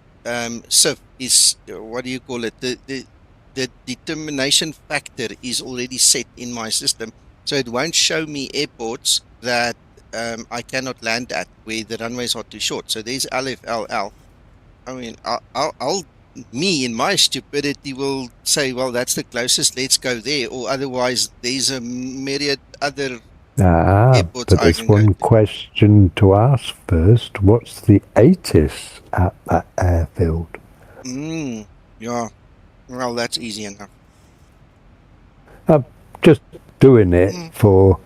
S3: SIF is, what do you call it? The determination factor is already set in my system. So it won't show me airports that I cannot land at where the runways are too short. So there's LFLL. I mean, me in my stupidity will say, well, that's the closest, let's go there, or otherwise there's a myriad other airports
S7: but
S3: I
S7: there's
S3: can go
S7: one question to ask first. What's the ATIS at that airfield?
S3: Yeah, well, that's easy enough.
S7: I'm just doing it for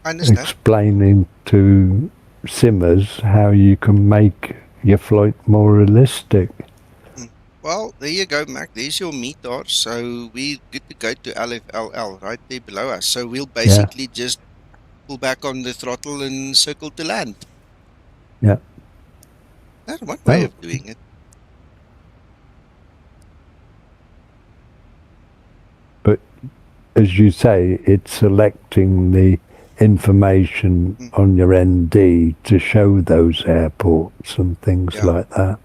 S7: explaining to simmers how you can make your flight more realistic.
S3: Well, there you go, Mac. There's your METAR. So we're good to go to LFLL right there below us. So we'll basically just pull back on the throttle and circle to land.
S7: Yeah.
S3: That's one way of doing it.
S7: But as you say, it's selecting the information on your ND to show those airports and things like that.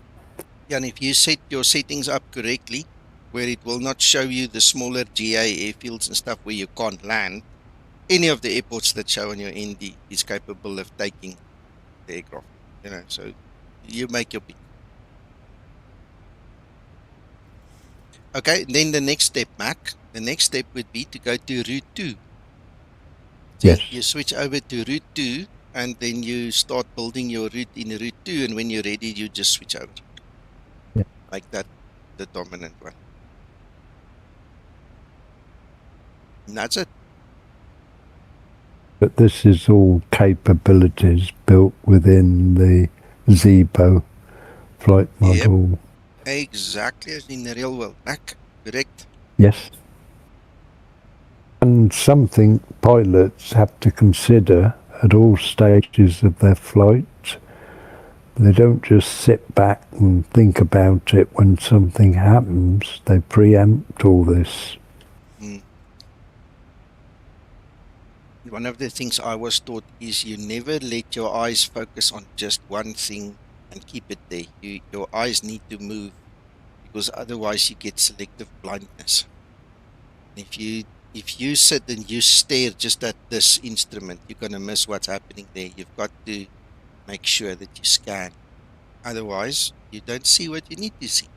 S3: Yeah, and if you set your settings up correctly, where it will not show you the smaller GA airfields and stuff where you can't land, any of the airports that show on your ND is capable of taking the aircraft. You know, so you make your pick. Okay, then the next step, Mac. The next step would be to go to route 2. So
S7: yes.
S3: You switch over to route 2, and then you start building your route in route 2, and when you're ready, you just switch over.
S7: Yeah.
S3: Like that, the dominant one. And that's it.
S7: But this is all capabilities built within the Zibo flight model.
S3: Yep. Exactly as in the real world, Mac. Correct.
S7: Yes. And something pilots have to consider at all stages of their flight. They don't just sit back and think about it when something happens. They preempt all this.
S3: One of the things I was taught is you never let your eyes focus on just one thing and keep it there. Your eyes need to move, because otherwise you get selective blindness. If you sit and you stare just at this instrument, you're going to miss what's happening there. You've got to make sure that you scan. Otherwise, you don't see what you need to see.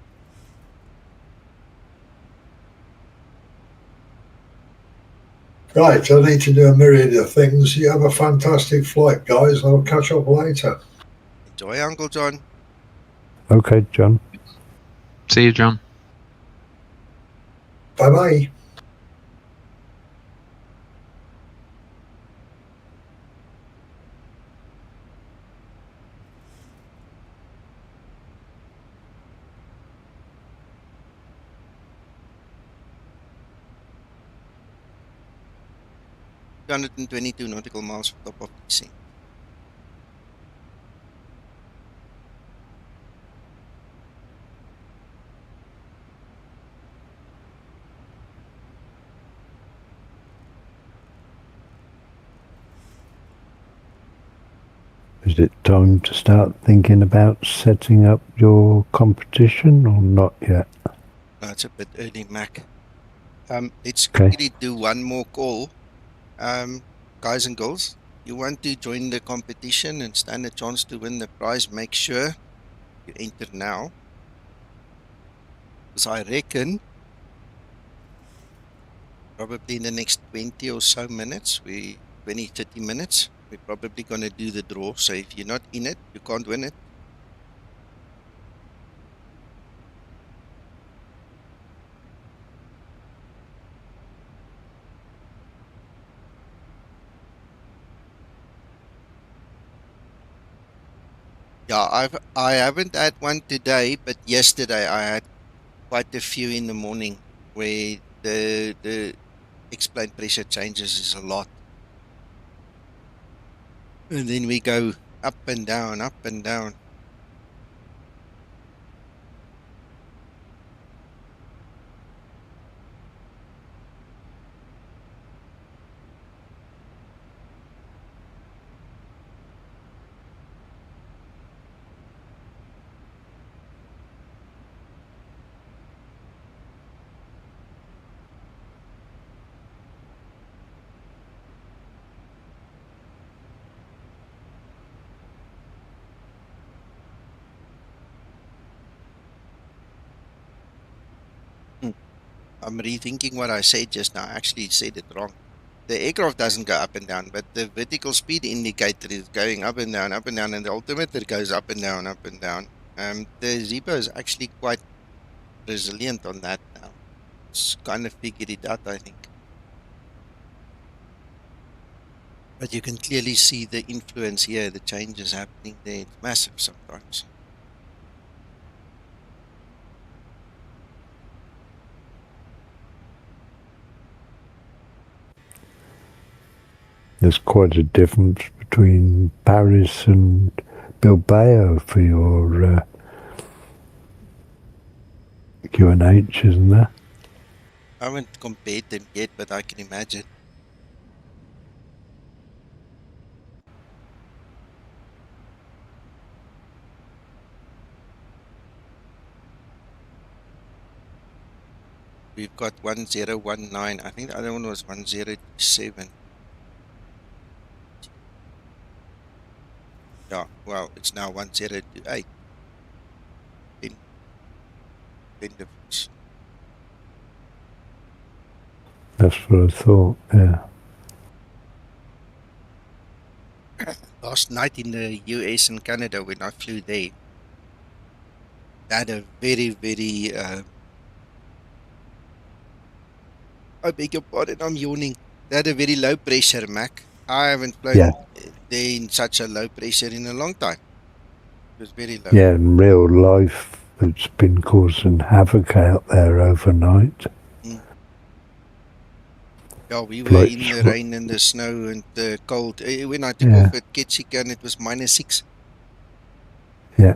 S11: Right, I need to do a myriad of things. You have a fantastic flight, guys. I'll catch up later.
S3: Enjoy, Uncle John.
S7: Okay, John.
S4: See you, John.
S11: Bye-bye.
S3: $222 nautical miles for top of descent.
S7: Is it time to start thinking about setting up your competition or not yet?
S3: No, it's a bit early, Mac. Let's
S7: Okay.
S3: quickly do one more call. Guys and girls, you want to join the competition and stand a chance to win the prize, make sure you enter now. Because I reckon probably in the next 20 or so minutes, 20, 30 minutes, we're probably going to do the draw. So if you're not in it, you can't win it. Yeah, I haven't had one today, but yesterday I had quite a few in the morning where the explained pressure changes is a lot. And then we go up and down, up and down. I'm rethinking what I said just now. I actually said it wrong. The aircraft doesn't go up and down, but the vertical speed indicator is going up and down, and the altimeter goes up and down, up and down. The Zibo is actually quite resilient on that now. It's kind of figured it out, I think. But you can clearly see the influence here, the changes happening there. It's massive sometimes.
S7: There's quite a difference between Paris and Bilbao for your QNH, isn't there?
S3: I haven't compared them yet, but I can imagine. We've got 1019. I think the other one was 1027. Yeah, well, it's now 1028. 10 difference.
S7: That's what I thought, yeah.
S3: Last night in the US and Canada, when I flew there, I had a very, very, I beg your pardon, I'm yawning. They had a very low pressure, Mac. I haven't flown there in such a low pressure in a long time. It was very low.
S7: Yeah, in real life, it's been causing havoc out there overnight.
S3: Yeah, we were in the rain and the snow and the cold. When I took off at Ketchikan, it was -6.
S7: Yeah.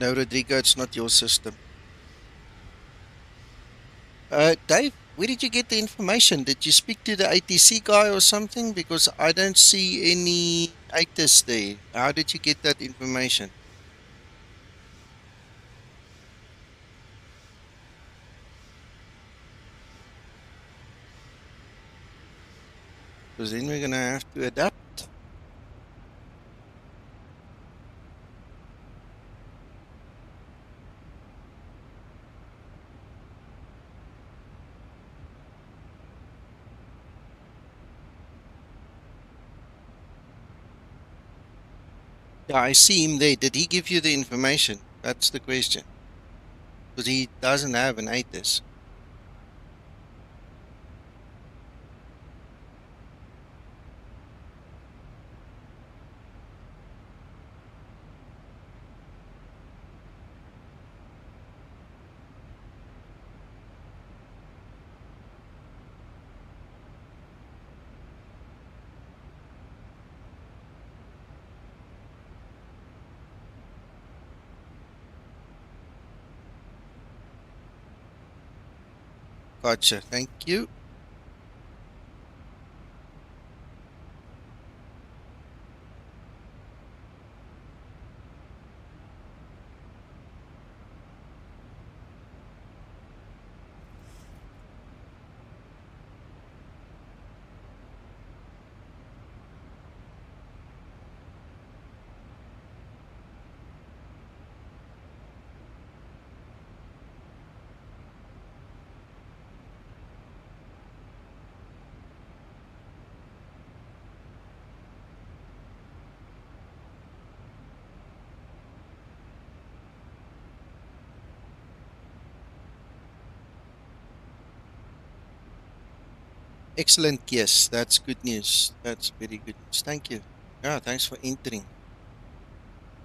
S3: No, Rodrigo, it's not your system. Dave, where did you get the information? Did you speak to the ATC guy or something? Because I don't see any ATIS there. How did you get that information? Because then we're going to have to adapt. Yeah, I see him there. Did he give you the information? That's the question. Because he doesn't have an ATIS. Gotcha. Thank you. Excellent. Yes, that's good news. That's very good news. Thank you. Yeah, thanks for entering.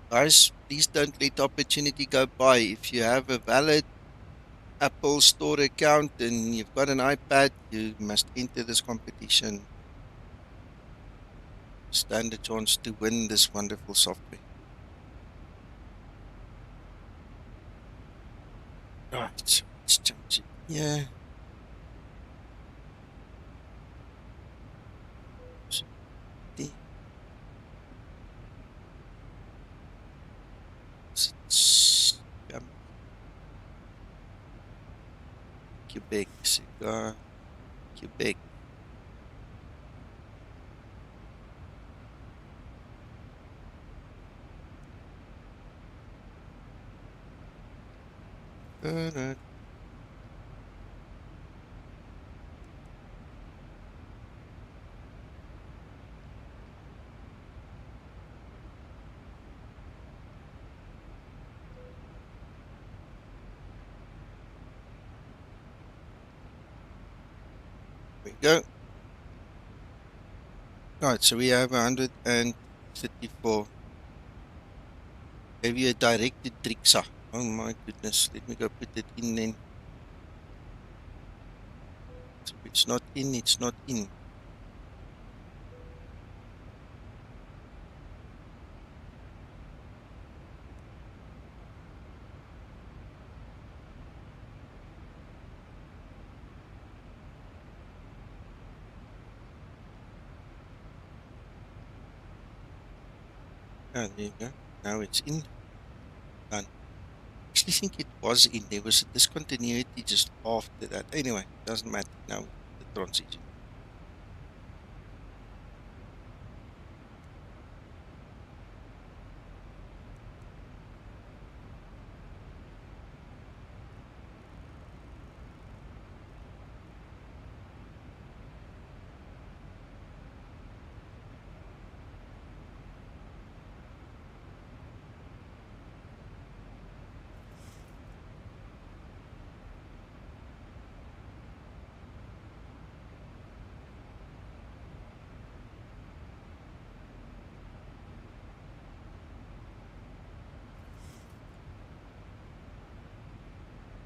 S3: Guys, please don't let the opportunity go by. If you have a valid Apple Store account and you've got an iPad, you must enter this competition. Stand a chance to win this wonderful software. Right, so let's change it. Yeah. Quebec cigar, Quebec. There we go. Right, so we have 134. Gave you a directed Twkster. Oh my goodness, let me go put it in then. So if it's not in, it's not in. Ah, there you go. Now it's in. Done. I actually think it was in. There was a discontinuity just after that. Anyway, doesn't matter. Now the transition.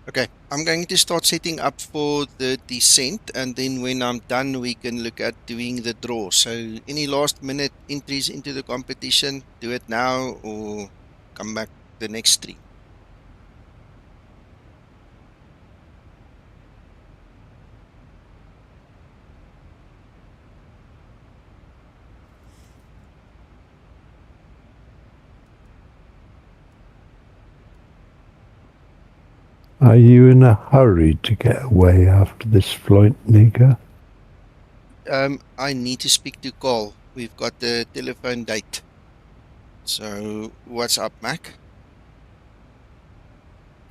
S3: Okay, I'm going to start setting up for the descent, and then when I'm done, we can look at doing the draw. So any last minute entries into the competition, do it now or come back the next stream.
S7: Are you in a hurry to get away after this flight, Nika?
S3: I need to speak to Carl. We've got the telephone date. So, what's up, Mac?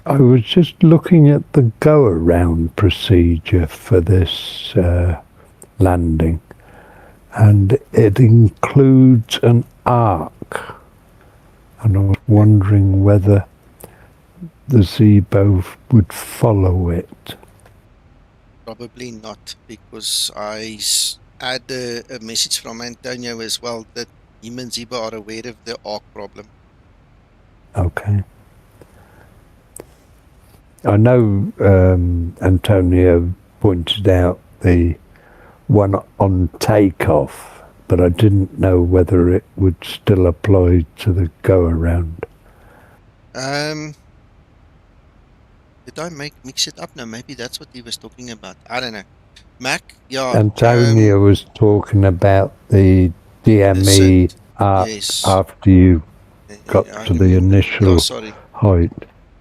S7: I was just looking at the go-around procedure for this landing, and it includes an arc. And I was wondering whether the Zibo would follow it.
S3: Probably not, because I had a message from Antonio as well that him and Ziba are aware of the arc problem.
S7: Okay. I know Antonio pointed out the one on takeoff, but I didn't know whether it would still apply to the go-around.
S3: Did I mix it up? No, maybe that's what he was talking about. I don't know. Mac, yeah.
S7: Antonio was talking about the DME
S3: yes.
S7: after you got to the initial
S3: sorry.
S7: height.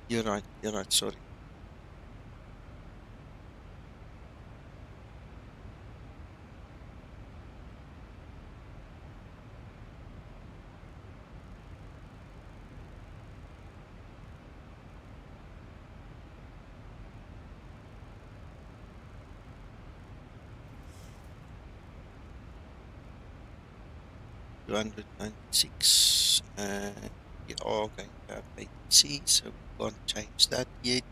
S3: You're right, sorry. $296, and we are going to have vacancy, so we can't change that yet.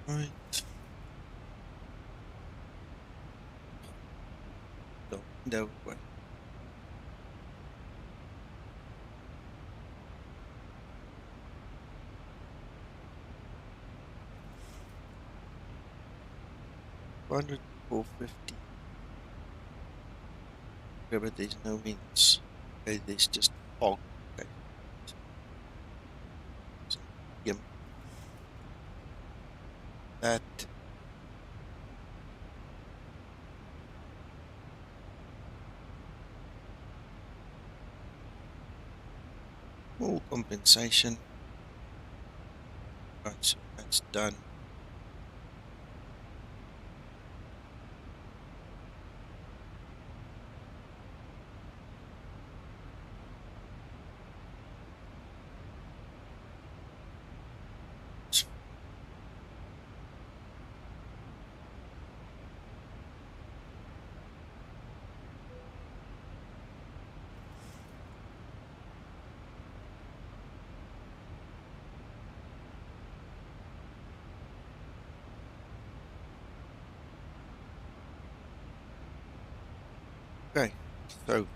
S3: Right. No way. $450. Okay, but there's no winds. Okay, there's just fog. Okay. So, yep. That. More compensation. Right, so that's done. Okay, so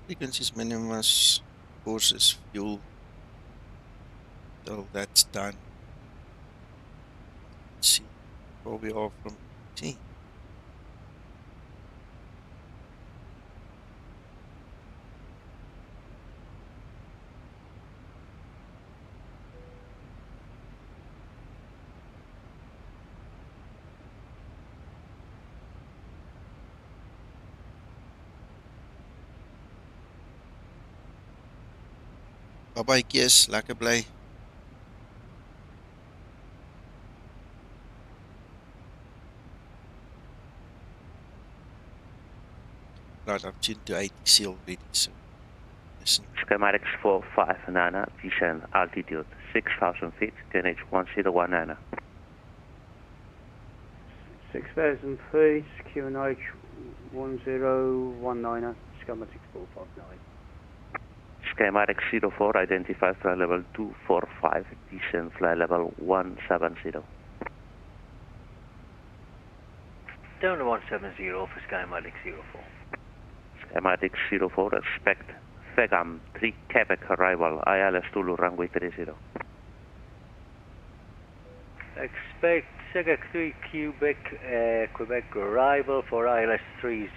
S3: frequencies minimus, courses, fuel, so that's done. Let's see where we are from T. Bye-bye, Kies. Lekker bly. Right, I've tuned to 80C already, so listen.
S6: Schematics 459, descend altitude 6,000 feet, QNH 1019.
S12: 6,000 feet, QNH
S6: 1019er, schematic 459.
S12: Schematic 04, identify fly level 245, descend fly level 170.
S6: Down to 170 for schematic 04.
S12: Schematic 04, expect FEGAM 3 Quebec arrival, ILS Tulu runway 30.
S6: Expect Sega 3 Quebec arrival for ILS 30,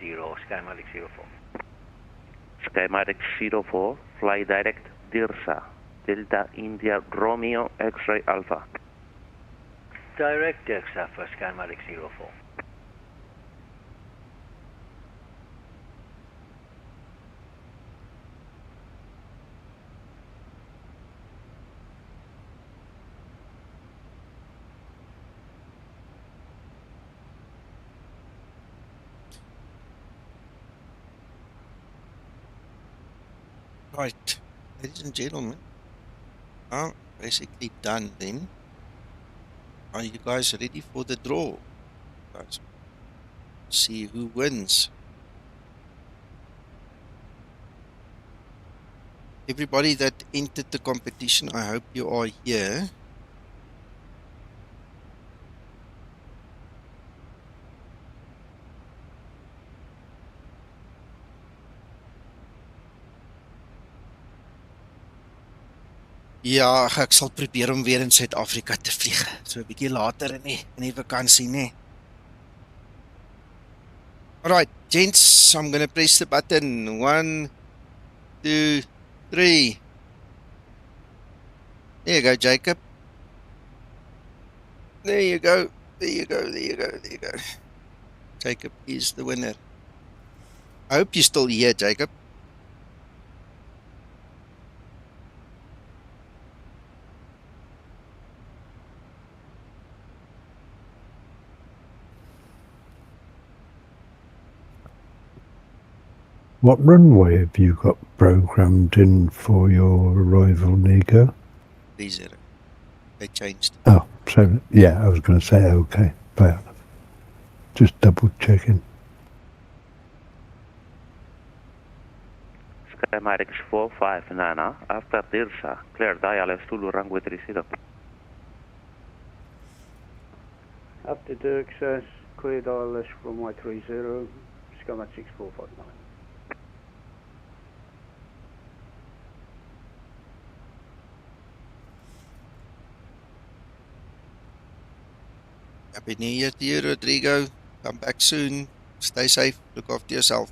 S6: schematic 04.
S12: Schematic 04, fly direct Dirsa, Delta India Romeo X-ray Alpha.
S6: Direct Dirsa for schematic 04.
S3: Right, ladies and gentlemen, I'm basically done then. Are you guys ready for the draw? Guys, see who wins. Everybody that entered the competition, I hope you are here. Ja, ek sal probeer om weer in Suid-Afrika te vlieg. So 'n bietjie later in die vakansie, nê. Alright, gents, I'm going to press the button. 1, 2, 3. There you go, Jacob. There you go. There you go. There you go. There you go. Jacob is the winner. I hope you're still here, Jacob.
S7: What runway have you got programmed in for your arrival, Nico?
S3: 30. They changed.
S7: Oh, so yeah, I was going to say okay, fair enough. Just double checking.
S12: Schematic 459, after Dirsa, clear ILS Tulu runway 30.
S6: After Dirksas, cleared ILS runway 30, schematic 459.
S3: Happy New Year to you, Rodrigo. Come back soon. Stay safe. Look after yourself.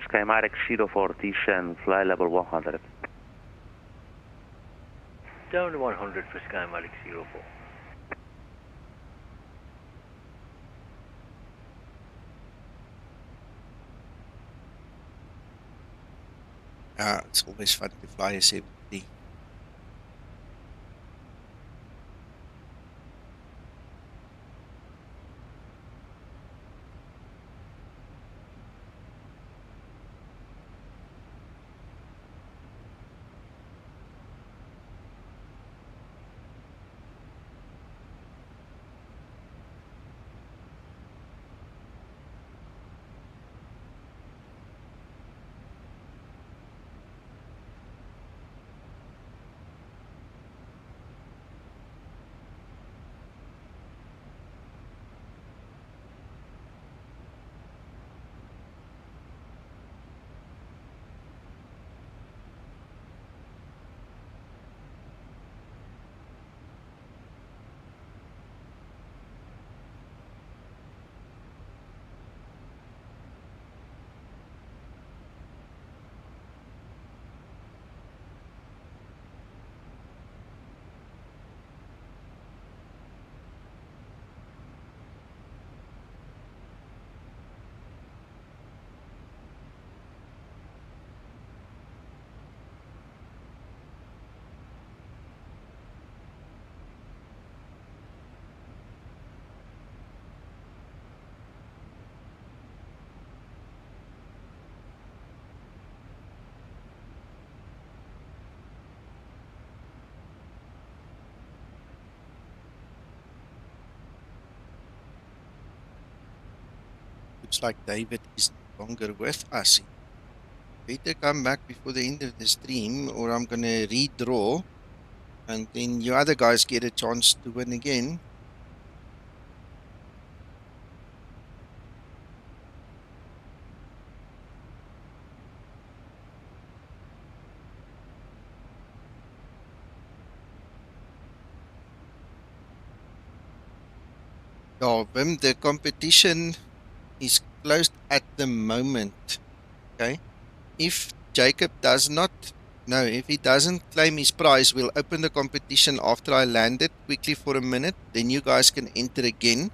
S12: Schematic 04, descend, fly level 100.
S6: Down to 100 for schematic 04.
S3: It's always fun to fly a 70. Looks like David is no longer with us. Better come back before the end of the stream, or I'm gonna redraw, and then you other guys get a chance to win again. Yeah, Wim, the competition is closed at the moment. Okay. If Jacob does not, no, if he doesn't claim his prize, we'll open the competition after I land it quickly for a minute. Then you guys can enter again,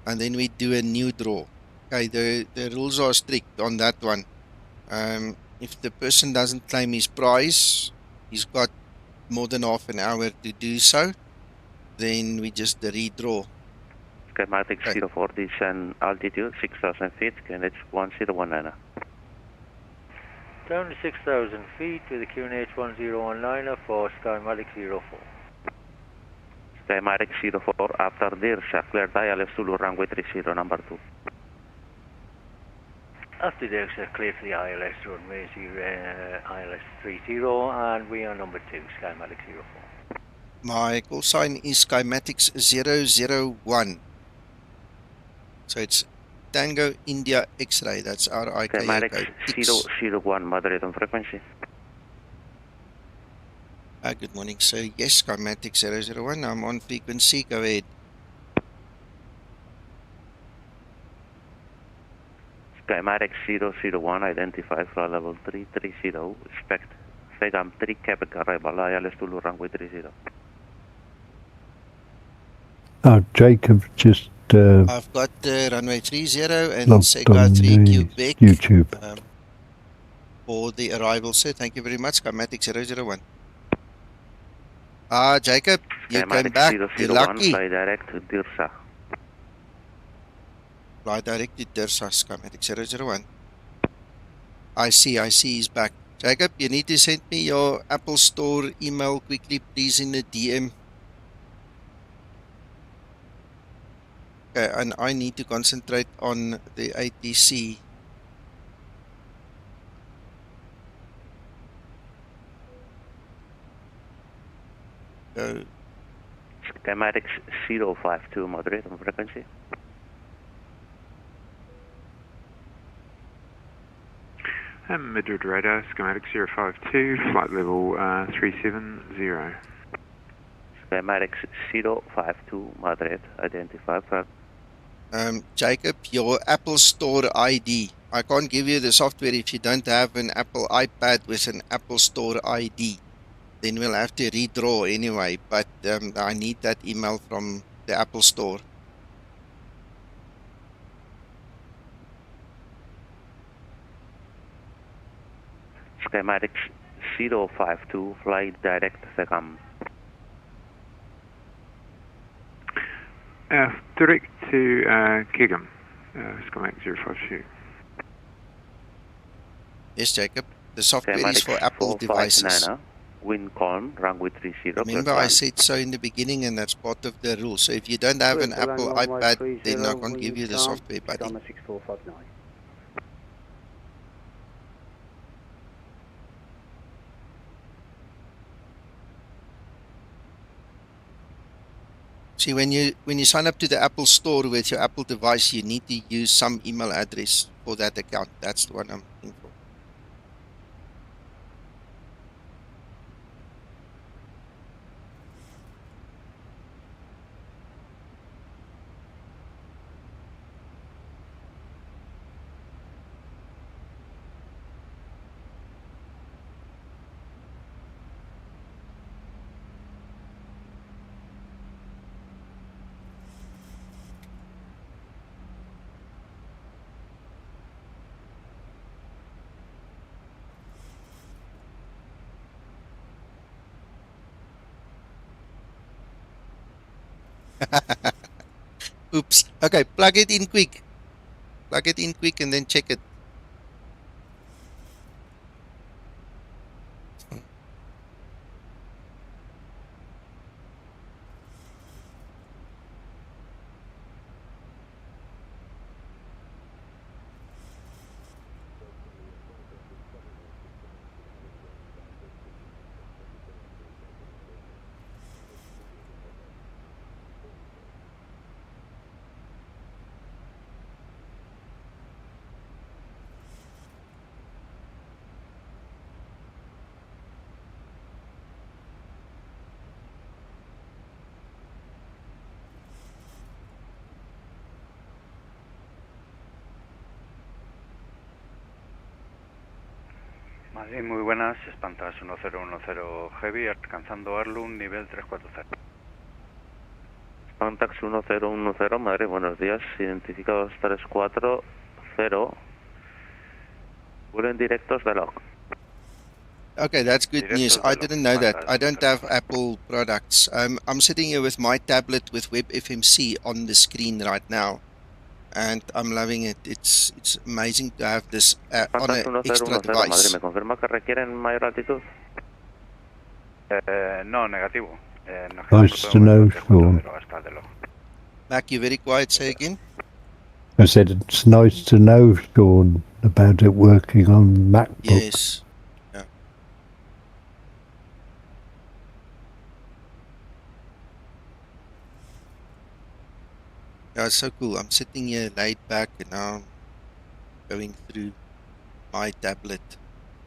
S3: and then we do a new draw. Okay, the rules are strict on that one. If the person doesn't claim his prize, he's got more than half an hour to do so. Then we just redraw.
S12: Schematic 04, descend altitude 6,000 feet, QNH 1019.
S6: Down to 6,000 feet with a QNH 1019 for Skymatic 04.
S12: Skymatic 04, after Dirsa, clear ILS Zulu runway 30, number 2.
S6: After Dirsa, clear for the ILS runway ILS 30, and we are number 2, Skymatic 04.
S3: My call sign is Skymatics 001. So it's Tango India X-ray. That's our IKO code.
S12: Schematic 001, moderate on frequency.
S3: Good morning. So yes, Skymatics 001. I'm on frequency. Go ahead.
S12: Schematic 001, identify flight level 330, expect FEGAM 3 Quebec arrival, ILS Zulu runway 30.
S7: Jacob just
S3: I've got runway 30 and Sega 3 Quebec
S7: YouTube.
S3: For the arrival, sir. Thank you very much. Skymatics 001. Jacob, you came back. You're lucky.
S12: Fly direct to Dirsa.
S3: Fly direct to Dirsa, Skymatics 001. I see he's back. Jacob, you need to send me your Apple Store email quickly, please, in the DM. Okay, and I need to concentrate on the ATC. Go.
S12: Schematics 052, moderate on frequency.
S4: Midward radar, schematic 052, flight level 370.
S12: Schematics 052, moderate, identify.
S3: Jacob, your Apple Store ID. I can't give you the software if you don't have an Apple iPad with an Apple Store ID. Then we'll have to redraw anyway, but I need that email from the Apple Store.
S12: Schematics 052, fly direct FEGAM.
S4: Direct to Kegum, schematic 052.
S3: Yes, Jacob. The software is for Apple devices.
S12: Wind calm, runway 30.
S3: Remember I said so in the beginning, and that's part of the rule. So if you don't have an Apple iPad, then I can't give you the software, buddy.
S13: 6459.
S3: See, when you sign up to the Apple Store with your Apple device, you need to use some email address for that account. That's the one I'm looking for. Oops. Okay, plug it in quick. Plug it in quick and then check it.
S13: Madrid, muy buenas. Espantas 1010 Heavy, alcanzando Arlum, nivel 340.
S12: Contax 1010, Madrid, buenos días. Identificados 340. Vuelos directos de log.
S3: Okay, that's good news. I didn't know that. I don't have Apple products. I'm sitting here with my tablet with Web FMC on the screen right now, and I'm loving it. It's amazing to have this on an extra device.
S12: Madrid, ¿me confirma que requieren mayor altitud?
S13: No, negativo.
S7: Nice to know, Sean.
S3: Mac, you very quiet. Say again.
S7: I said it's nice to know, Sean, about it working on MacBooks.
S3: Yes. Yeah. Yeah, it's so cool. I'm sitting here laid back and now I'm going through my tablet.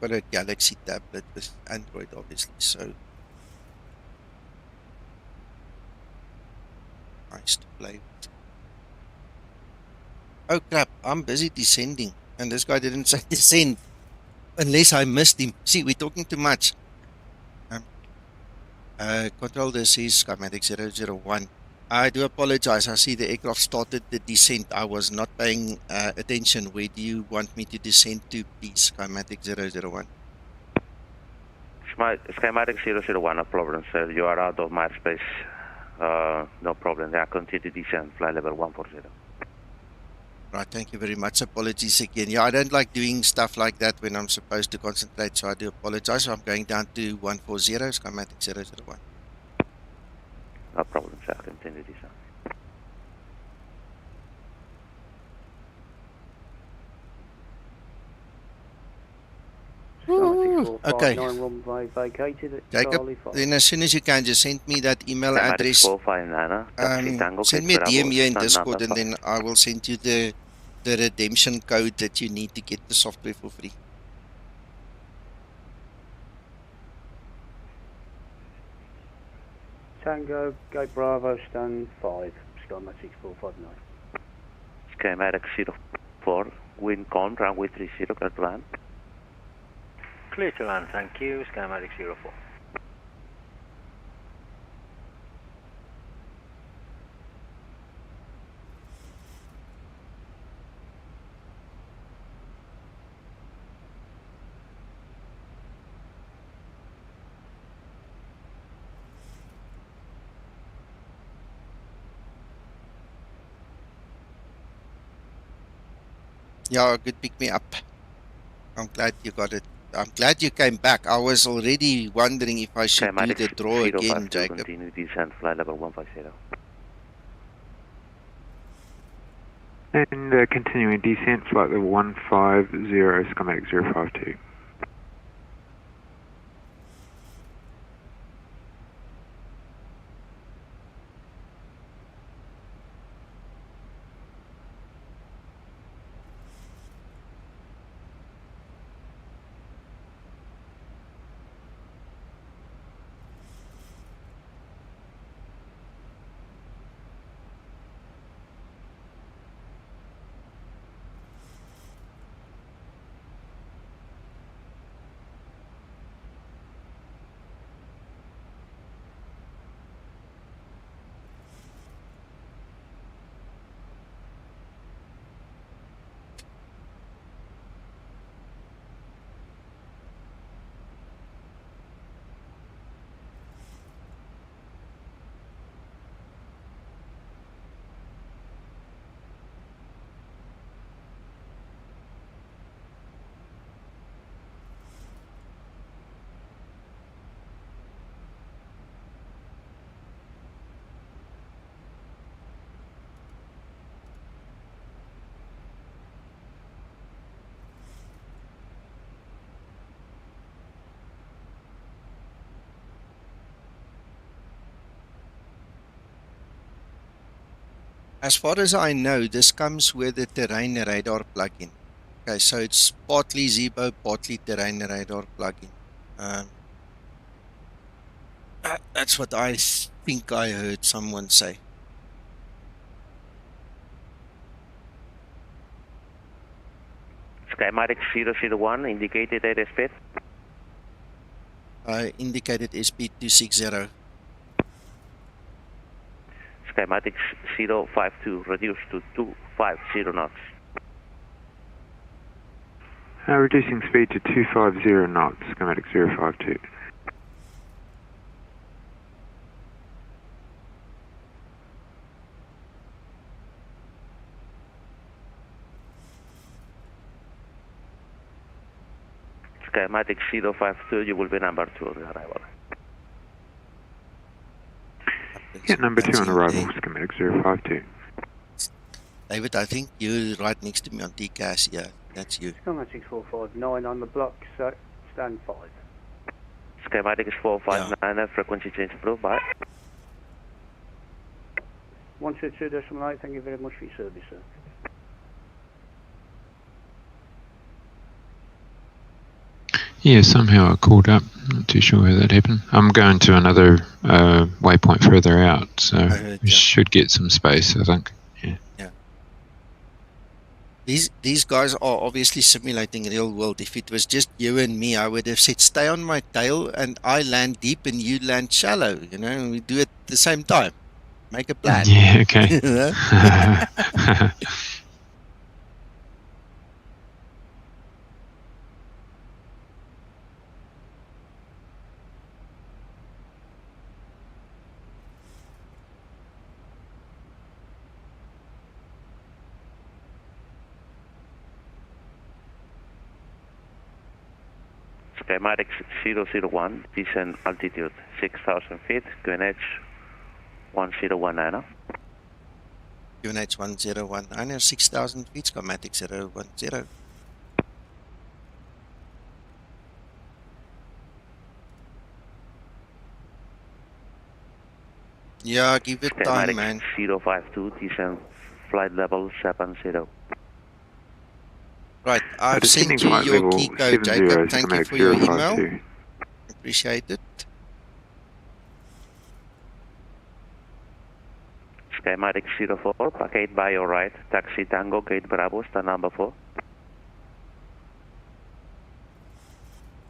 S3: Got a Galaxy tablet with Android, obviously, so nice to play with. Oh crap, I'm busy descending and this guy didn't say descend unless I missed him. See, we're talking too much. Control this is Schematic 001. I do apologize. I see the aircraft started the descent. I was not paying attention. Where do you want me to descend to, please? Schematic 001.
S12: Schematic 001, no problem, sir. You are out of my space. No problem. Yeah, continue to descend. Fly level 140.
S3: Right, thank you very much. Apologies again. Yeah, I don't like doing stuff like that when I'm supposed to concentrate, so I do apologize. So I'm going down to 140, Schematic 001.
S12: No problem, sir. Continue to descend.
S3: Okay. Jacob, then as soon as you can, just send me that email address. Send me a DM here in Discord, and then I will send you the redemption code that you need to get the software for free.
S6: Tango, Go Bravo, stand 5, Skymatic 459.
S12: Schematic 04, wind calm, runway 30, clear to land.
S6: Clear to land, thank you, Skymatic 04.
S3: Yeah, good pick me up. I'm glad you got it. I'm glad you came back. I was already wondering if I should do the draw again, Jacob.
S12: Continue descent, fly level 150.
S4: And continuing descent, flight level 150, Schematic 052.
S3: As far as I know, this comes with the terrain radar plugin. Okay, so it's partly Zibo, partly terrain radar plugin. That's what I think I heard someone say.
S12: Schematic Schematic 001 indicated airspeed.
S3: Indicated airspeed 260.
S12: Schematic 052 reduced to 250 knots.
S4: Reducing speed to 250 knots, schematic 052.
S12: Schematic 052, you will be number 2 on the arrival.
S4: Get number 2 on arrival, schematic 052.
S3: David, I think you're right next to me on TCAS. Yeah, that's you.
S14: Schematic 459 on the block, so stand 5.
S12: Schematic is 459, frequency change approved, bye.
S14: 122.8, thank you very much for your service, sir.
S4: Yeah, somehow it called up. Not too sure how that happened. I'm going to another waypoint further out, so we should get some space, I think. Yeah.
S3: These guys are obviously simulating real world. If it was just you and me, I would have said, stay on my tail and I land deep and you land shallow. You know, and we do it at the same time. Make a plan.
S4: Yeah, okay.
S3: You know?
S12: Schematic 001, descent altitude 6,000 feet, QNH 1019.
S3: QNH 1019, 6,000 feet, schematic 010. Yeah, give it time, man.
S12: 052, descent flight level 70.
S3: Right, I've sent you your key code, Jacob. Thank you for your email. Appreciate it.
S12: Schematic 04, packet by your right, taxi Tango, gate Bravo, stand number 4.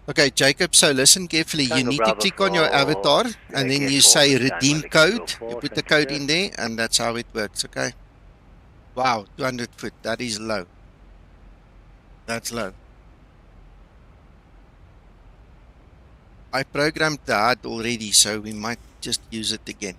S3: Okay, Jacob, so listen carefully. You need to click on your avatar and then you say redeem code. You put the code in there and that's how it works, okay? Wow, 200 foot, that is low. That's low. I programmed the HUD already, so we might just use it again.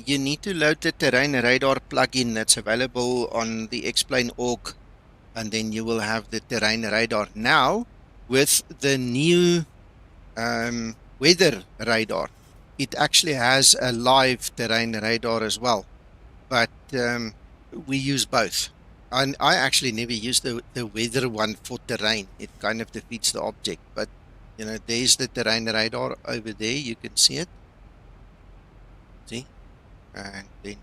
S3: You need to load the terrain radar plugin that's available on the Explain org, and then you will have the terrain radar. Now, with the new weather radar, it actually has a live terrain radar as well, but we use both. And I actually never use the weather one for terrain. It kind of defeats the object, but you know, there's the terrain radar over there. You can see it. See? And then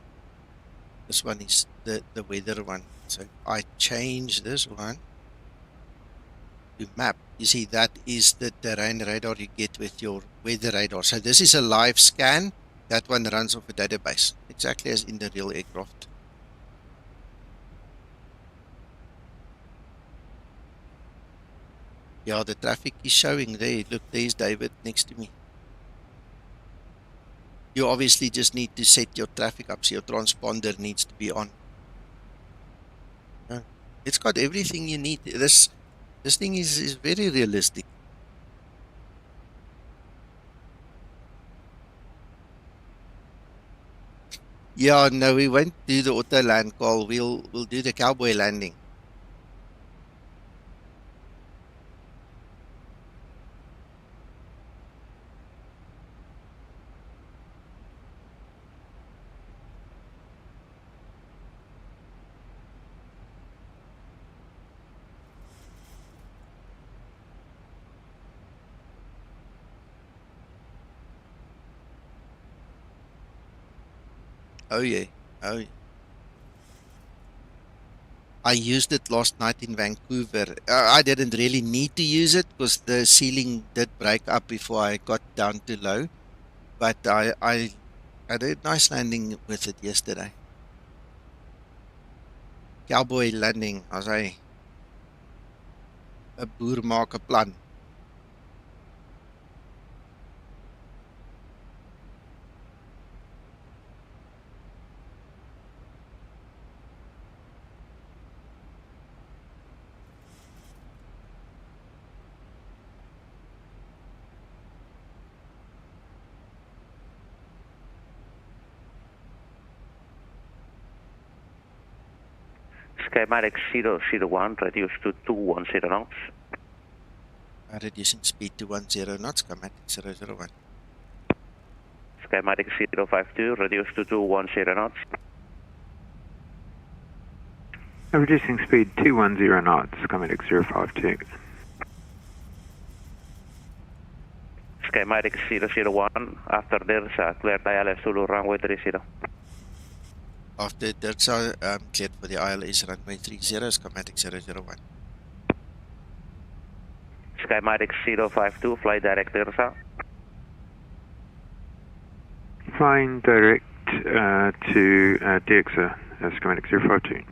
S3: this one is the weather one. So I change this one to map. You see, that is the terrain radar you get with your weather radar. So this is a live scan. That one runs off a database, exactly as in the real aircraft. Yeah, the traffic is showing there. Look, there's David next to me. You obviously just need to set your traffic up, so your transponder needs to be on. It's got everything you need. This thing is very realistic. Yeah, no, we won't do the auto land call. We'll do the cowboy landing. Oh yeah. Oh yeah. I used it last night in Vancouver. I didn't really need to use it because the ceiling did break up before I got down to low. But I had a nice landing with it yesterday. Cowboy landing, as I a boer maak 'n plan.
S12: Schematic 001, reduced to 210 knots.
S3: Reducing speed to 10 knots, schematic 001.
S12: Schematic 052, reduced to 210 knots.
S4: Reducing speed 210 knots, schematic 052.
S12: Schematic 001, after Dirsa, cleared ILS Zulu runway 30.
S3: After Dirsa, cleared for the ILS runway 30, schematic 001.
S12: Schematic 052, fly direct Dirsa.
S4: Flying direct to Twkster, schematic 052.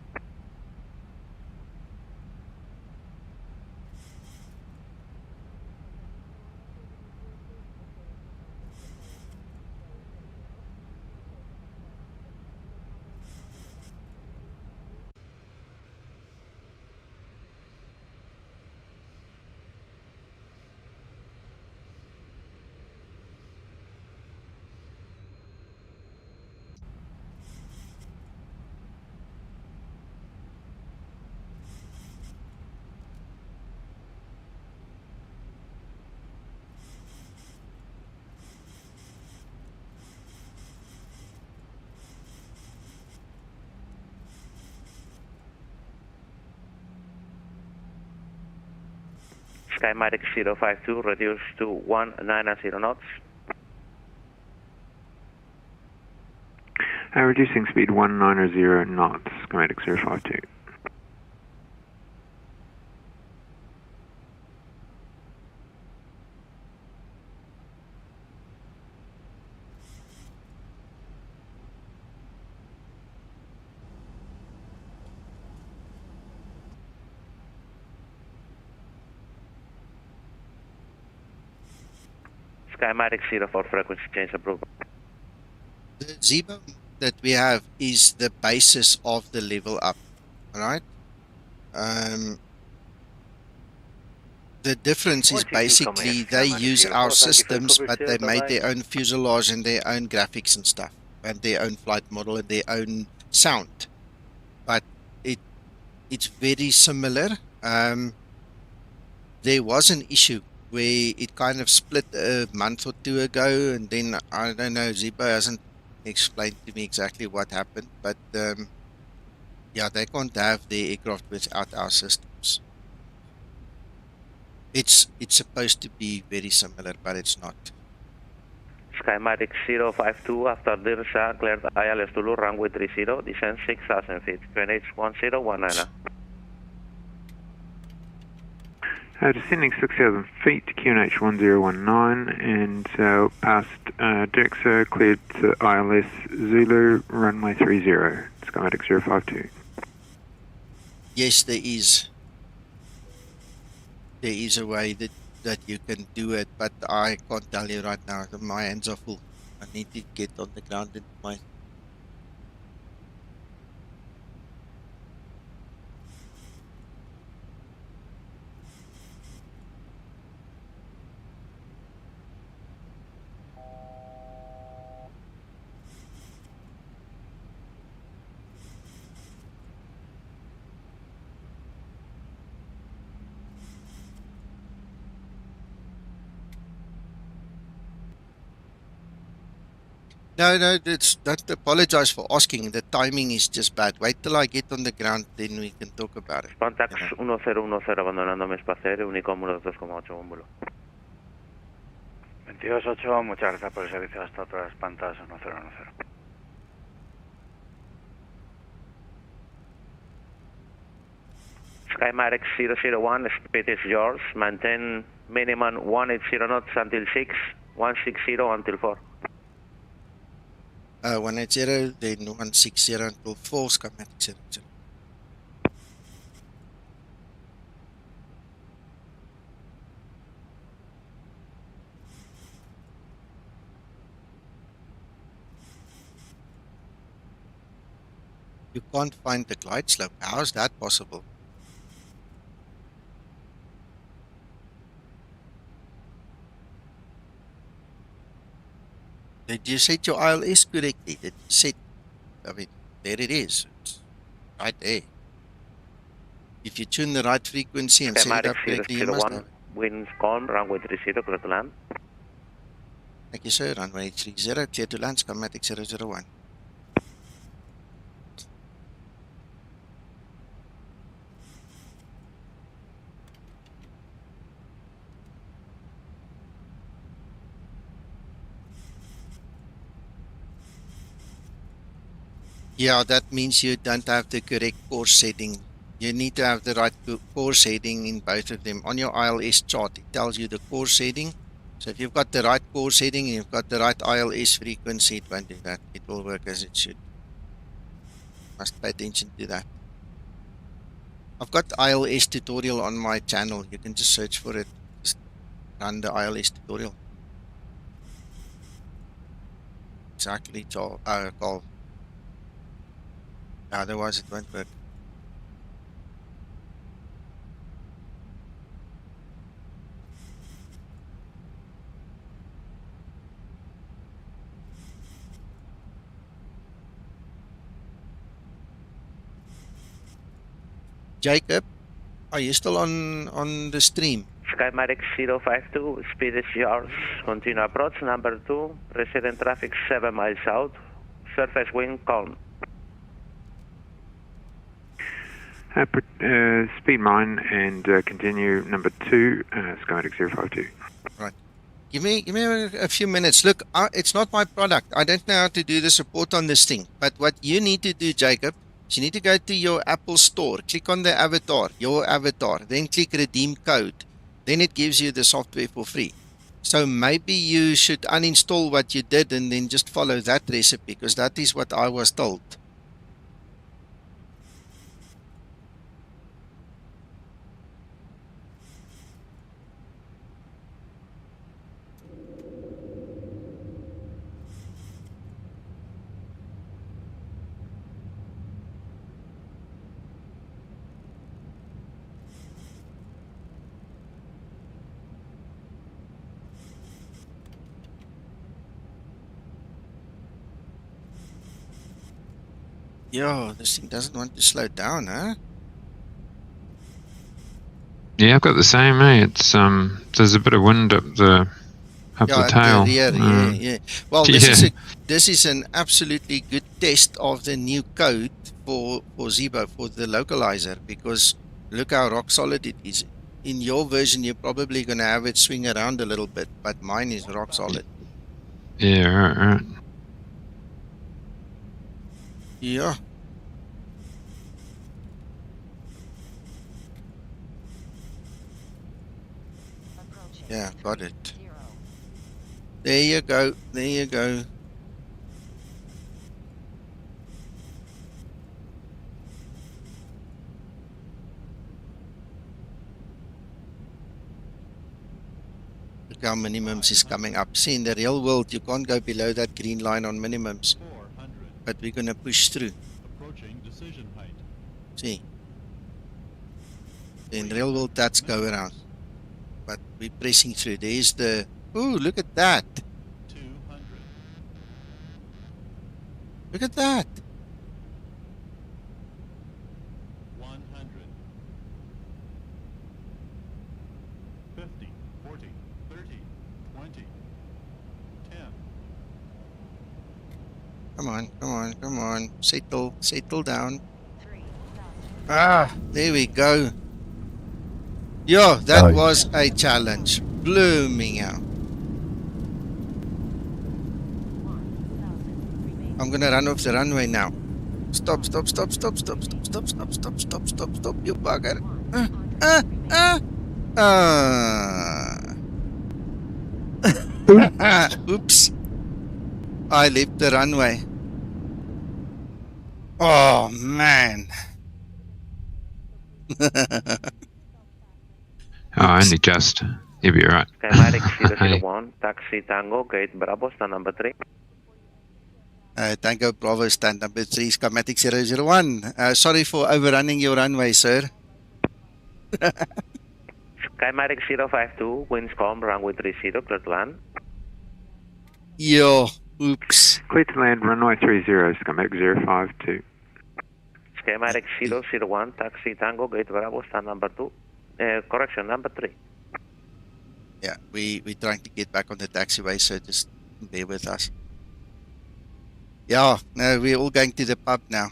S12: Schematic 052, reduced to 190 knots.
S4: Reducing speed 190 knots, schematic 052.
S12: Schematic 04, frequency change approved.
S3: The Zibomod that we have is the basis of the level up, alright? The difference is basically they use our systems, but they made their own fuselage and their own graphics and stuff, and their own flight model and their own sound. But it's very similar. There was an issue where it kind of split a month or two ago, and then I don't know, Zibo hasn't explained to me exactly what happened, but yeah, they can't have their aircraft without our systems. It's supposed to be very similar, but it's not.
S12: Schematic 052, after Dirsa, cleared ILS Zulu runway 30, descend 6,000 feet, QNH 1019.
S4: Descending 6,000 feet, QNH 1019, and past Twkster, cleared to ILS Zulu, runway 30, schematic 052.
S3: Yes, there is. There is a way that you can do it, but I can't tell you right now. My hands are full. I need to get on the ground and my... No, don't apologize for asking. The timing is just bad. Wait till I get on the ground, then we can talk about it.
S12: Spantax 1010 abandonando mi espacio aéreo, Unicómulos 2,8 bómbulo.
S13: 22-8, muchas gracias por el servicio hasta otras Pantas 1010.
S12: Skymatic 001, speed is yours. Maintain minimum 180 knots until 6, 160 until 4.
S3: 180, then 160 until 4, schematic 00. You can't find the glide slope. How is that possible? Did you set your ILS correctly? Did you set, I mean, there it is. It's right there. If you tune the right frequency and set it up correctly, you must have.
S12: Winds calm, runway 30, clear to land.
S3: Thank you, sir. Runway 30, clear to land, schematic 001. Yeah, that means you don't have the correct course setting. You need to have the right course setting in both of them. On your ILS chart, it tells you the course setting. So if you've got the right course setting and you've got the right ILS frequency, it won't do that. It will work as it should. Must pay attention to that. I've got ILS tutorial on my channel. You can just search for it. Just run the ILS tutorial. Exactly, call. Otherwise it won't work. Jacob, are you still on the stream?
S12: Skymatic 052, speed is yours. Continue approach, number 2, resident traffic 7 miles out. Surface wind calm.
S4: Speed mine and continue number 2, Skymatic 052.
S3: Right. Give me a few minutes. Look, it's not my product. I don't know how to do the support on this thing. But what you need to do, Jacob, is you need to go to your Apple Store. Click on the avatar, your avatar. Then click redeem code. Then it gives you the software for free. So maybe you should uninstall what you did and then just follow that recipe, because that is what I was told. Yo, this thing doesn't want to slow down, huh?
S4: Yeah, I've got the same, eh? It's there's a bit of wind up the tail.
S3: Yeah. Well, this is an absolutely good test of the new code for Zibo, for the localizer, because look how rock solid it is. In your version, you're probably going to have it swing around a little bit, but mine is rock solid.
S4: Yeah, right.
S3: Yeah. Yeah, got it. There you go. There you go. Look how minimums is coming up. See, in the real world, you can't go below that green line on minimums. But we're going to push through. See. In real world, that's go around. But we're pressing through. There's the... Ooh, look at that.
S15: 200.
S3: Look at that.
S15: 100. 50, 40, 30, 20, 10,
S3: Come on, come on, come on. Settle down. Ah, there we go. Yeah, that
S7: Nice.
S3: was a challenge. Blooming out. I'm gonna run off the runway now. Stop, you bugger. Oops. I left the runway. Oh, man.
S4: Only just. You'll be alright.
S12: Schematic 001, taxi Tango, gate Bravo, stand number 3.
S3: Tango Bravo, stand number 3, Schematic 001. Sorry for overrunning your runway, sir.
S12: Schematic 052, winds calm, runway 30, clear to land.
S3: Yo, oops.
S4: Clear to land, runway 30, schematic 052.
S12: Schematic 001, taxi Tango, gate Bravo, stand number 2. Correction, number 3.
S3: Yeah, we're trying to get back on the taxiway, so just bear with us. Yeah, no, we're all going to the pub now.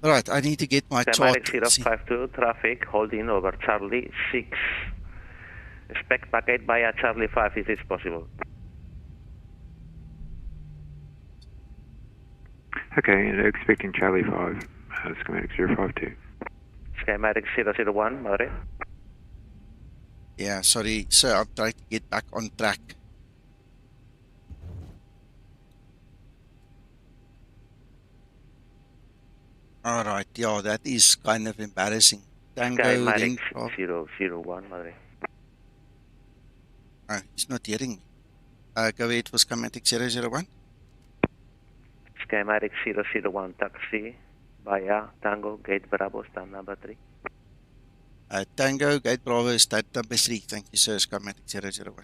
S3: Alright, I need to get my chart.
S12: Schematic 052, traffic, holding over Charlie 6. Expect packet via Charlie 5 if it's possible.
S4: Okay, expecting Charlie 5, schematic 052.
S12: Schematic 001, Madrid.
S3: Yeah, sorry, sir, I'm trying to get back on track. Alright, yeah, that is kind of embarrassing. Tango,
S12: Schematic
S3: then...
S12: 001, Madrid.
S3: Oh, he's not hearing me. Go ahead for schematic 001.
S12: Schematic 001, taxi via Tango, gate Bravo, stand number 3.
S3: Tango, gate Bravo, stand number 3. Thank you, sir, schematic 001.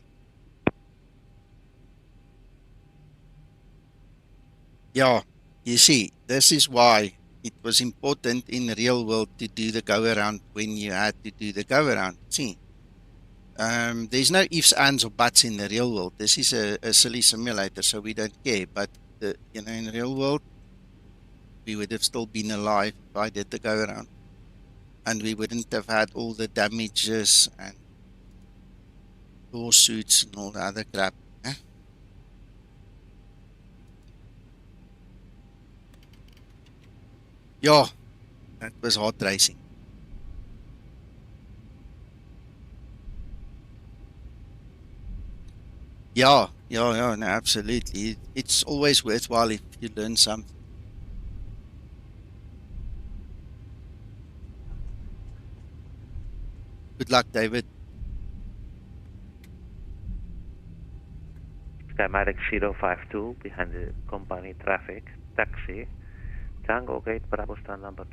S3: Yeah, you see, this is why it was important in the real world to do the go-around when you had to do the go-around. See, there's no ifs, ands, or buts in the real world. This is a silly simulator, so we don't care. But, in the real world, we would have still been alive if I did the go-around. And we wouldn't have had all the damages and lawsuits and all the other crap. Eh? Yeah, that was hard racing. Yeah, no, absolutely. It's always worthwhile if you learn something. Good luck, David.
S12: Schematic 052, behind the company traffic, taxi, Tango, gate Bravo, stand number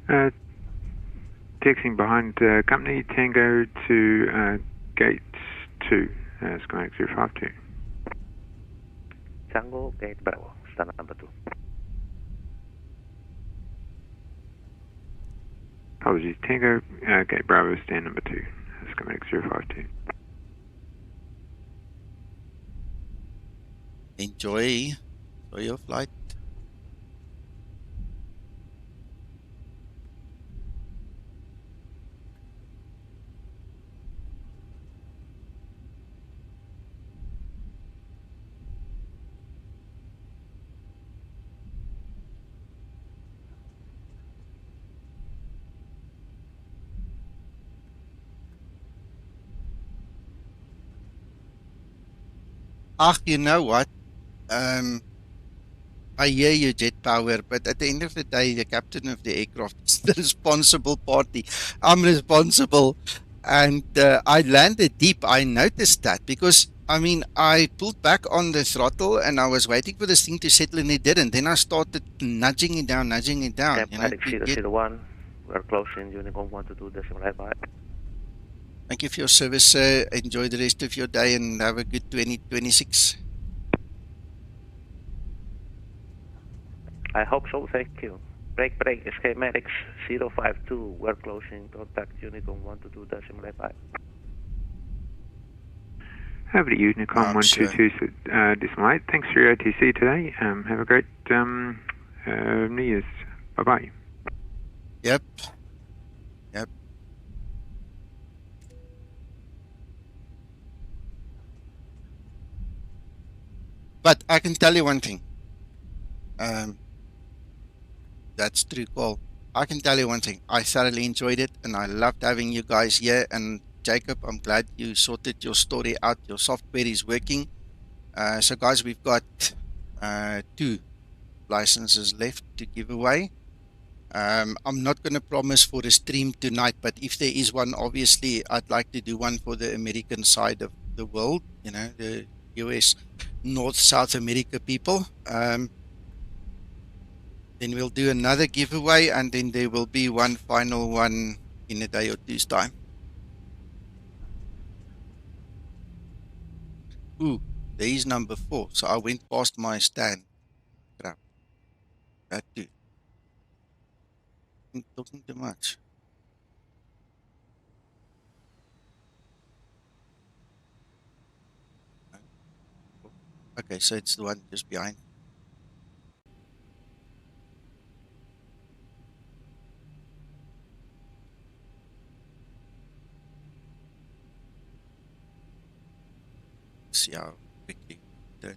S4: 2. Taxiing behind company Tango to gate 2, schematic 052.
S12: Tango, gate Bravo, stand number 2.
S4: Apologies, Tango, gate Bravo, stand number 2, schematic 052.
S3: Enjoy your flight. You know what? I hear you, Jet Power, but at the end of the day, the captain of the aircraft is the responsible party. I'm responsible. And I landed deep. I noticed that because, I mean, I pulled back on the throttle and I was waiting for this thing to settle and it didn't. Then I started nudging it down.
S12: Schematic 001, we're closing Unicorn 122.5.
S3: Thank you for your service, sir. Enjoy the rest of your day and have a good 2026.
S12: I hope so, thank you. Break, schematics 052, we're closing, contact Unicorn 122.5.
S4: Over to you, Nikon 122 decimal 8. Thanks for your OTC today. Have a great New Year's. Bye-bye.
S3: Yep. But I can tell you one thing. That's true, Paul. I can tell you one thing. I thoroughly enjoyed it, and I loved having you guys here. And Jacob, I'm glad you sorted your story out. Your software is working. So, guys, we've got 2 licenses left to give away. I'm not going to promise for a stream tonight, but if there is one, obviously, I'd like to do one for the American side of the world, you know, the US, North, South America people. Then we'll do another giveaway, and then there will be one final one in a day or two's time. Ooh, there is number 4. So I went past my stand. Crap. That too. I'm talking too much. Okay, so it's the one just behind. See how quickly done.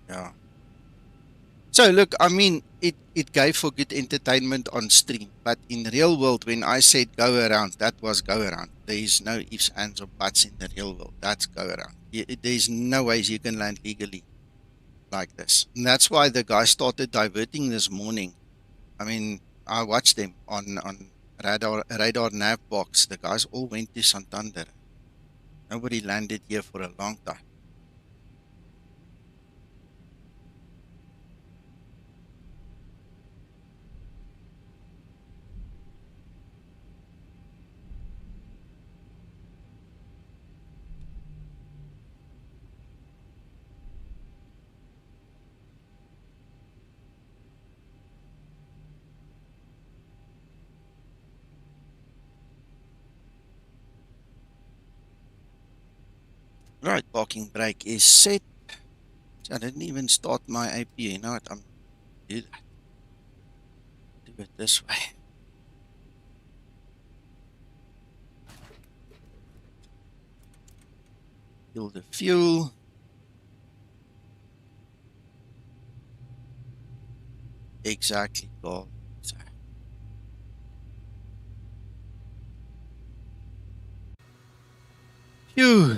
S3: Yeah. So look, I mean, it gave for good entertainment on stream, but in the real world, when I said go around, that was go around. There is no ifs, ands, or buts in the real world. That's go around. There's no ways you can land legally like this. And that's why the guy started diverting this morning. I mean, I watched them on radar nav box. The guys all went to Santander. Nobody landed here for a long time. Right, parking brake is set. So I didn't even start my AP. You know what? I'm do that. Do it this way. Fill the fuel. Exactly, Carl. Phew.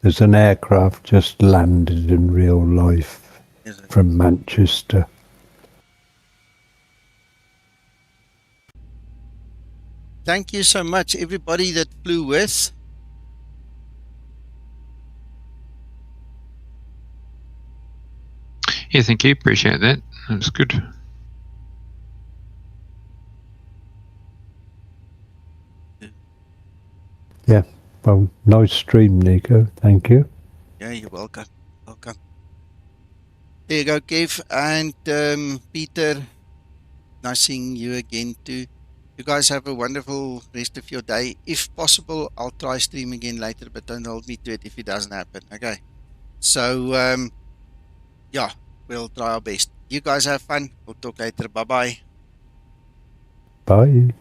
S7: There's an aircraft just landed in real life from Manchester.
S3: Thank you so much, everybody that flew with.
S4: Yeah, thank you. Appreciate that. That was good.
S7: Yeah, well, nice stream, Nico. Thank you.
S3: Yeah, you're welcome. Welcome. There you go, Kev. And Peter, nice seeing you again too. You guys have a wonderful rest of your day. If possible, I'll try stream again later, but don't hold me to it if it doesn't happen. Okay. So, yeah, we'll try our best. You guys have fun. We'll talk later. Bye-bye.
S7: Bye.